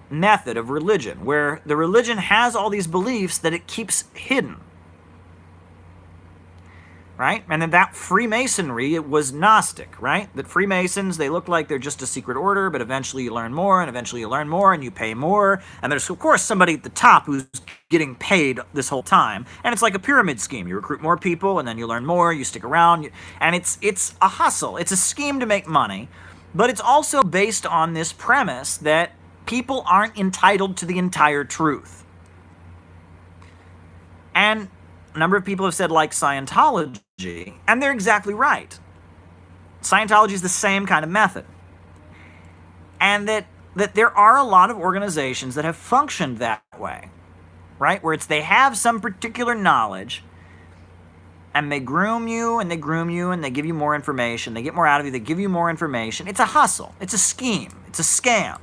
method of religion, where the religion has all these beliefs that it keeps hidden. Right? And then that Freemasonry, it was Gnostic, right? That Freemasons, they look like they're just a secret order, but eventually you learn more, and eventually you learn more, and you pay more. And there's, of course, somebody at the top who's getting paid this whole time. And it's like a pyramid scheme. You recruit more people, and then you learn more, you stick around. And it's a hustle. It's a scheme to make money. But it's also based on this premise that people aren't entitled to the entire truth. And a number of people have said, like Scientology, and they're exactly right. Scientology is the same kind of method. And that there are a lot of organizations that have functioned that way, right? Where they have some particular knowledge, and they groom you, and they groom you, and they give you more information. They get more out of you, they give you more information. It's a hustle. It's a scheme. It's a scam.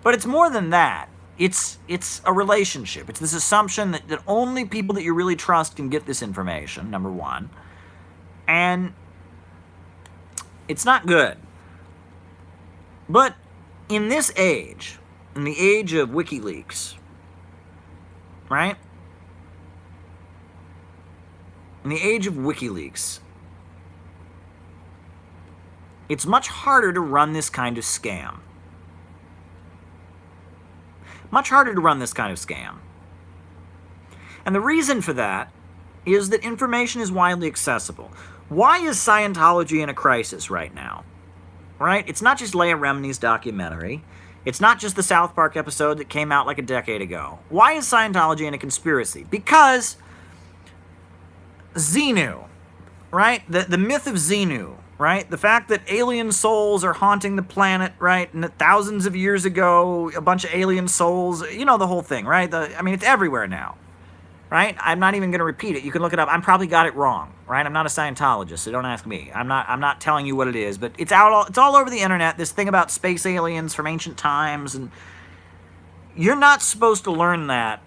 But it's more than that. It's a relationship. It's this assumption that only people that you really trust can get this information, number one. And it's not good. But in this age, in the age of WikiLeaks, right? In the age of WikiLeaks, it's much harder to run this kind of scam. Much harder to run this kind of scam. And the reason for that is that information is widely accessible. Why is Scientology in a crisis right now? Right? It's not just Leah Remini's documentary. It's not just the South Park episode that came out like a decade ago. Why is Scientology in a conspiracy? Because Xenu, right? The myth of Xenu, right? The fact that alien souls are haunting the planet, right? And that thousands of years ago, a bunch of alien souls, you know the whole thing, right? It's everywhere now, right? I'm not even going to repeat it. You can look it up. I probably got it wrong, right? I'm not a Scientologist, so don't ask me. I'm not telling you what it is, but it's all over the internet, this thing about space aliens from ancient times, and you're not supposed to learn that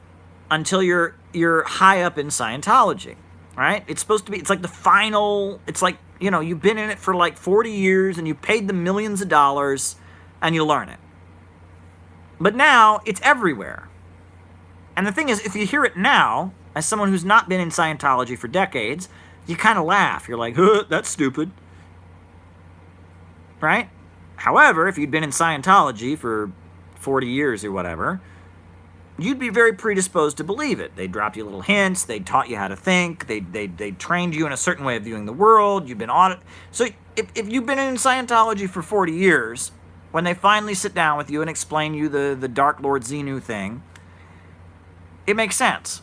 until you're high up in Scientology, right? It's supposed to be, it's like the final, it's like, you know, you've been in it for like 40 years and you paid them millions of dollars and you learn it. But now it's everywhere. And the thing is, if you hear it now, as someone who's not been in Scientology for decades, you kind of laugh. You're like, that's stupid. Right? However, if you'd been in Scientology for 40 years or whatever, you'd be very predisposed to believe it. They dropped you little hints. They taught you how to think. They trained you in a certain way of viewing the world. You've been on it. So if you've been in Scientology for 40 years, when they finally sit down with you and explain you the Dark Lord Xenu thing, it makes sense.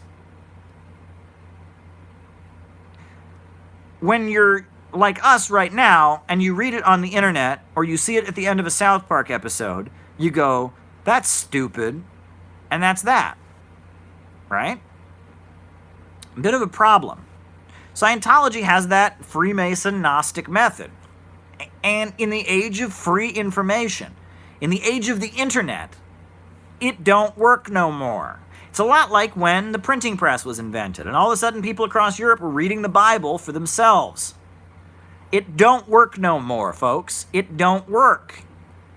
When you're like us right now, and you read it on the internet, or you see it at the end of a South Park episode, you go, that's stupid. And that's that, right? A bit of a problem. Scientology has that Freemason Gnostic method. And in the age of free information, in the age of the internet, it don't work no more. It's a lot like when the printing press was invented, and all of a sudden people across Europe were reading the Bible for themselves. It don't work no more, folks. It don't work.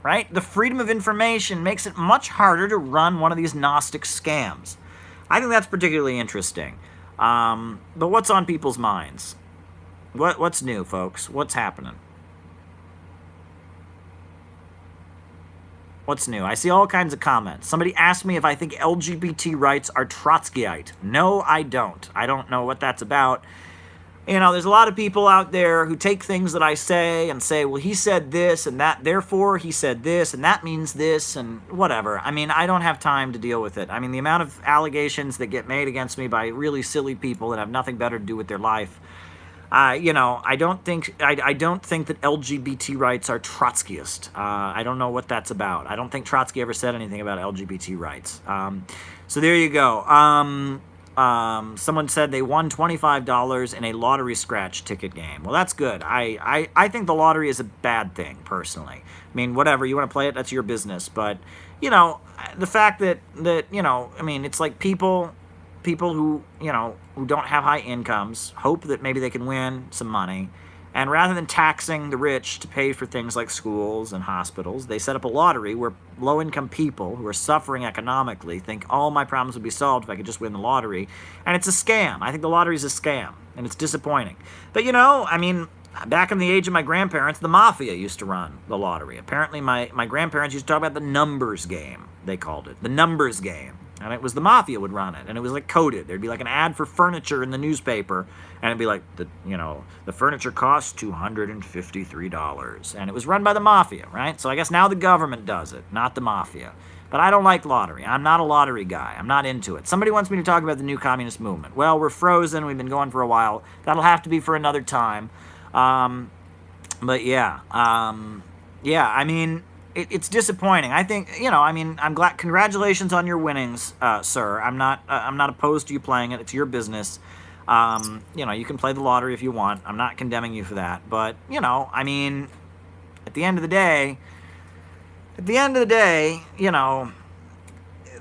Right? The freedom of information makes it much harder to run one of these Gnostic scams. I think that's particularly interesting. But what's on people's minds? What's new, folks? What's happening? What's new? I see all kinds of comments. Somebody asked me if I think LGBT rights are Trotskyite. No, I don't. I don't know what that's about. You know, there's a lot of people out there who take things that I say and say, well, he said this and that, therefore he said this, and that means this, and whatever. I mean, I don't have time to deal with it. I mean, the amount of allegations that get made against me by really silly people that have nothing better to do with their life, I don't think that LGBT rights are Trotskyist. I don't know what that's about. I don't think Trotsky ever said anything about LGBT rights. So there you go. Someone said they won $25 in a lottery scratch ticket game. Well, that's good. I think the lottery is a bad thing, personally. I mean, whatever, you want to play it, that's your business. But, the fact that it's like people who, who don't have high incomes hope that maybe they can win some money. And rather than taxing the rich to pay for things like schools and hospitals, they set up a lottery where low-income people who are suffering economically think all my problems would be solved if I could just win the lottery. And it's a scam. I think the lottery is a scam, and it's disappointing. But, back in the age of my grandparents, the mafia used to run the lottery. Apparently, my grandparents used to talk about the numbers game, they called it. The numbers game. And it was the mafia would run it, and it was like coded. There'd be like an ad for furniture in the newspaper, and it'd be like, the furniture costs $253, and it was run by the mafia, right? So I guess now the government does it, not the mafia. But I don't like lottery. I'm not a lottery guy. I'm not into it. Somebody wants me to talk about the new communist movement. Well, we're frozen. We've been going for a while. That'll have to be for another time. But yeah, it's disappointing. I think, I'm glad. Congratulations on your winnings, sir. I'm not opposed to you playing it. It's your business. You can play the lottery if you want. I'm not condemning you for that. But, at the end of the day, the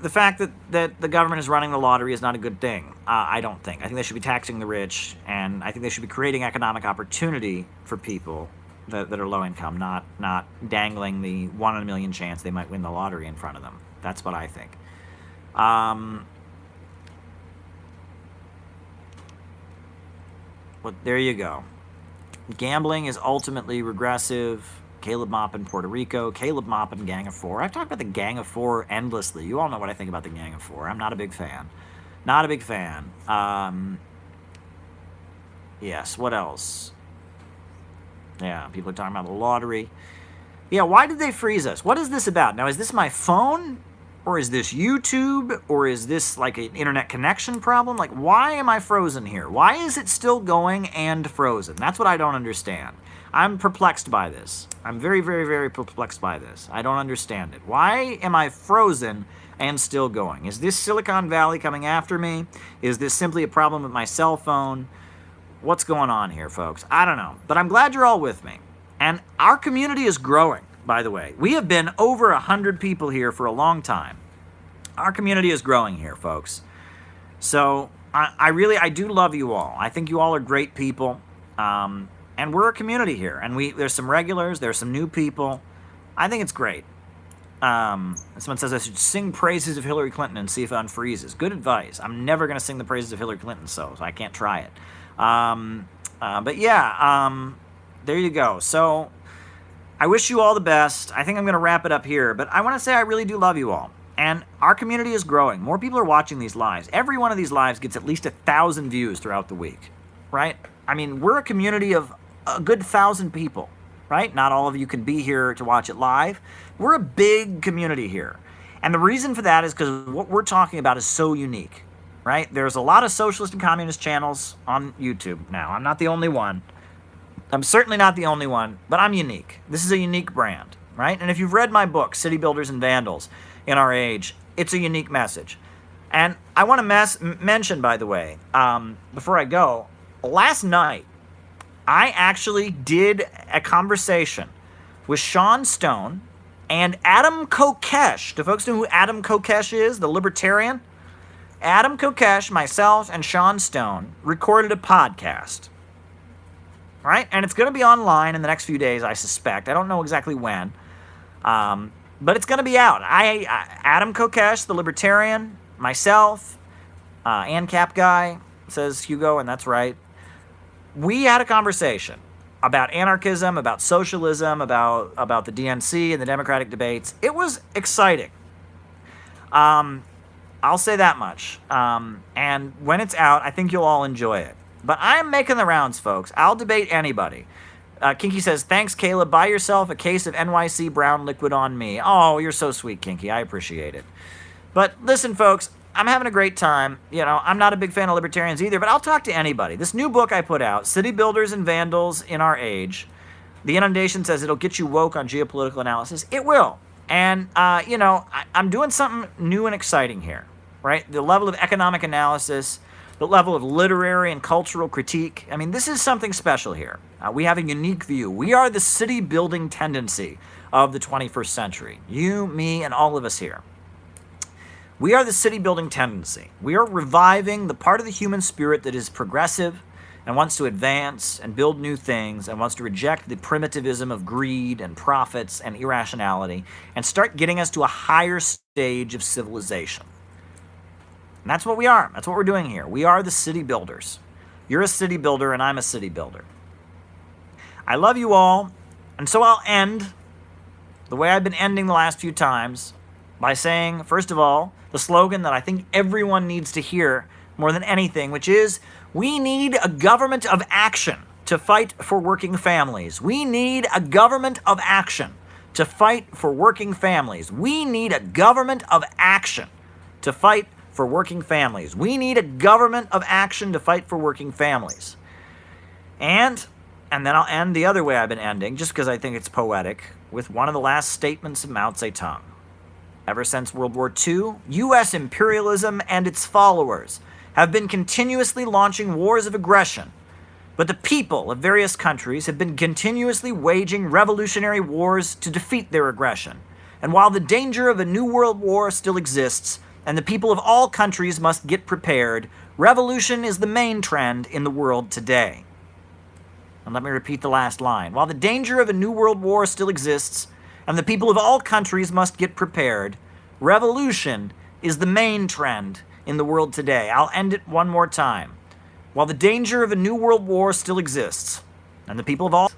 fact that the government is running the lottery is not a good thing. I don't think. I think they should be taxing the rich, and I think they should be creating economic opportunity for people that are low income, not dangling the 1 in a million chance they might win the lottery in front of them. That's what I think. Well, there you go. Gambling is ultimately regressive. Caleb Maupin, Puerto Rico. Caleb Maupin, Gang of Four. I've talked about the Gang of Four endlessly. You all know what I think about the Gang of Four. I'm not a big fan. Not a big fan. Yes, what else? Yeah, people are talking about the lottery. Yeah, why did they freeze us? What is this about? Now, is this my phone? Or is this YouTube? Or is this like an internet connection problem? Like, why am I frozen here? Why is it still going and frozen? That's what I don't understand. I'm perplexed by this. I'm very, very, very perplexed by this. I don't understand it. Why am I frozen and still going? Is this Silicon Valley coming after me? Is this simply a problem with my cell phone? What's going on here, folks? I don't know. But I'm glad you're all with me. And our community is growing, by the way. We have been over 100 people here for a long time. Our community is growing here, folks. So I do love you all. I think you all are great people. And we're a community here. And there's some regulars. There's some new people. I think it's great. Someone says I should sing praises of Hillary Clinton and see if it unfreezes. Good advice. I'm never going to sing the praises of Hillary Clinton, so I can't try it. But yeah, there you go. So I wish you all the best. I think I'm going to wrap it up here. But I want to say I really do love you all. And our community is growing. More people are watching these lives. Every one of these lives gets at least 1,000 views throughout the week, right? I mean, we're a community of a good 1,000 people, right? Not all of you can be here to watch it live. We're a big community here. And the reason for that is because what we're talking about is so unique, right? There's a lot of socialist and communist channels on YouTube now. I'm not the only one. I'm certainly not the only one, but I'm unique. This is a unique brand, right? And if you've read my book, City Builders and Vandals in Our Age, it's a unique message. And I want to mention, by the way, before I go, last night, I actually did a conversation with Sean Stone and Adam Kokesh. Do folks know who Adam Kokesh is, the libertarian? Adam Kokesh, myself, and Sean Stone recorded a podcast. Right? And it's going to be online in the next few days, I suspect. I don't know exactly when. But it's going to be out. Adam Kokesh, the libertarian, myself, ANCAP guy, says Hugo, and that's right. We had a conversation about anarchism, about socialism, about the DNC and the Democratic debates. It was exciting. I'll say that much. And when it's out, I think you'll all enjoy it. But I'm making the rounds, folks. I'll debate anybody. Kinky says, thanks, Caleb. Buy yourself a case of NYC brown liquid on me. Oh, you're so sweet, Kinky. I appreciate it. But listen, folks, I'm having a great time. I'm not a big fan of libertarians either, but I'll talk to anybody. This new book I put out, City Builders and Vandals in Our Age, the inundation says it'll get you woke on geopolitical analysis. It will. And, I'm doing something new and exciting here, right? The level of economic analysis, the level of literary and cultural critique. I mean, this is something special here. We have a unique view. We are the city-building tendency of the 21st century. You, me, and all of us here. We are the city-building tendency. We are reviving the part of the human spirit that is progressive and wants to advance and build new things and wants to reject the primitivism of greed and profits and irrationality and start getting us to a higher stage of civilization. And that's what we are. That's what we're doing here. We are the city builders. You're a city builder and I'm a city builder. I love you all, and so I'll end the way I've been ending the last few times by saying, first of all, the slogan that I think everyone needs to hear more than anything, which is, we need a government of action to fight for working families. We need a government of action to fight for working families. We need a government of action to fight for working families. We need a government of action to fight for working families. And then I'll end the other way I've been ending, just because I think it's poetic, with one of the last statements of Mao Zedong. Ever since World War II, U.S. imperialism and its followers have been continuously launching wars of aggression, but the people of various countries have been continuously waging revolutionary wars to defeat their aggression. And while the danger of a new world war still exists, and the people of all countries must get prepared, revolution is the main trend in the world today. And let me repeat the last line. While the danger of a new world war still exists, and the people of all countries must get prepared, revolution is the main trend in the world today. I'll end it one more time. While the danger of a new world war still exists, and the people of all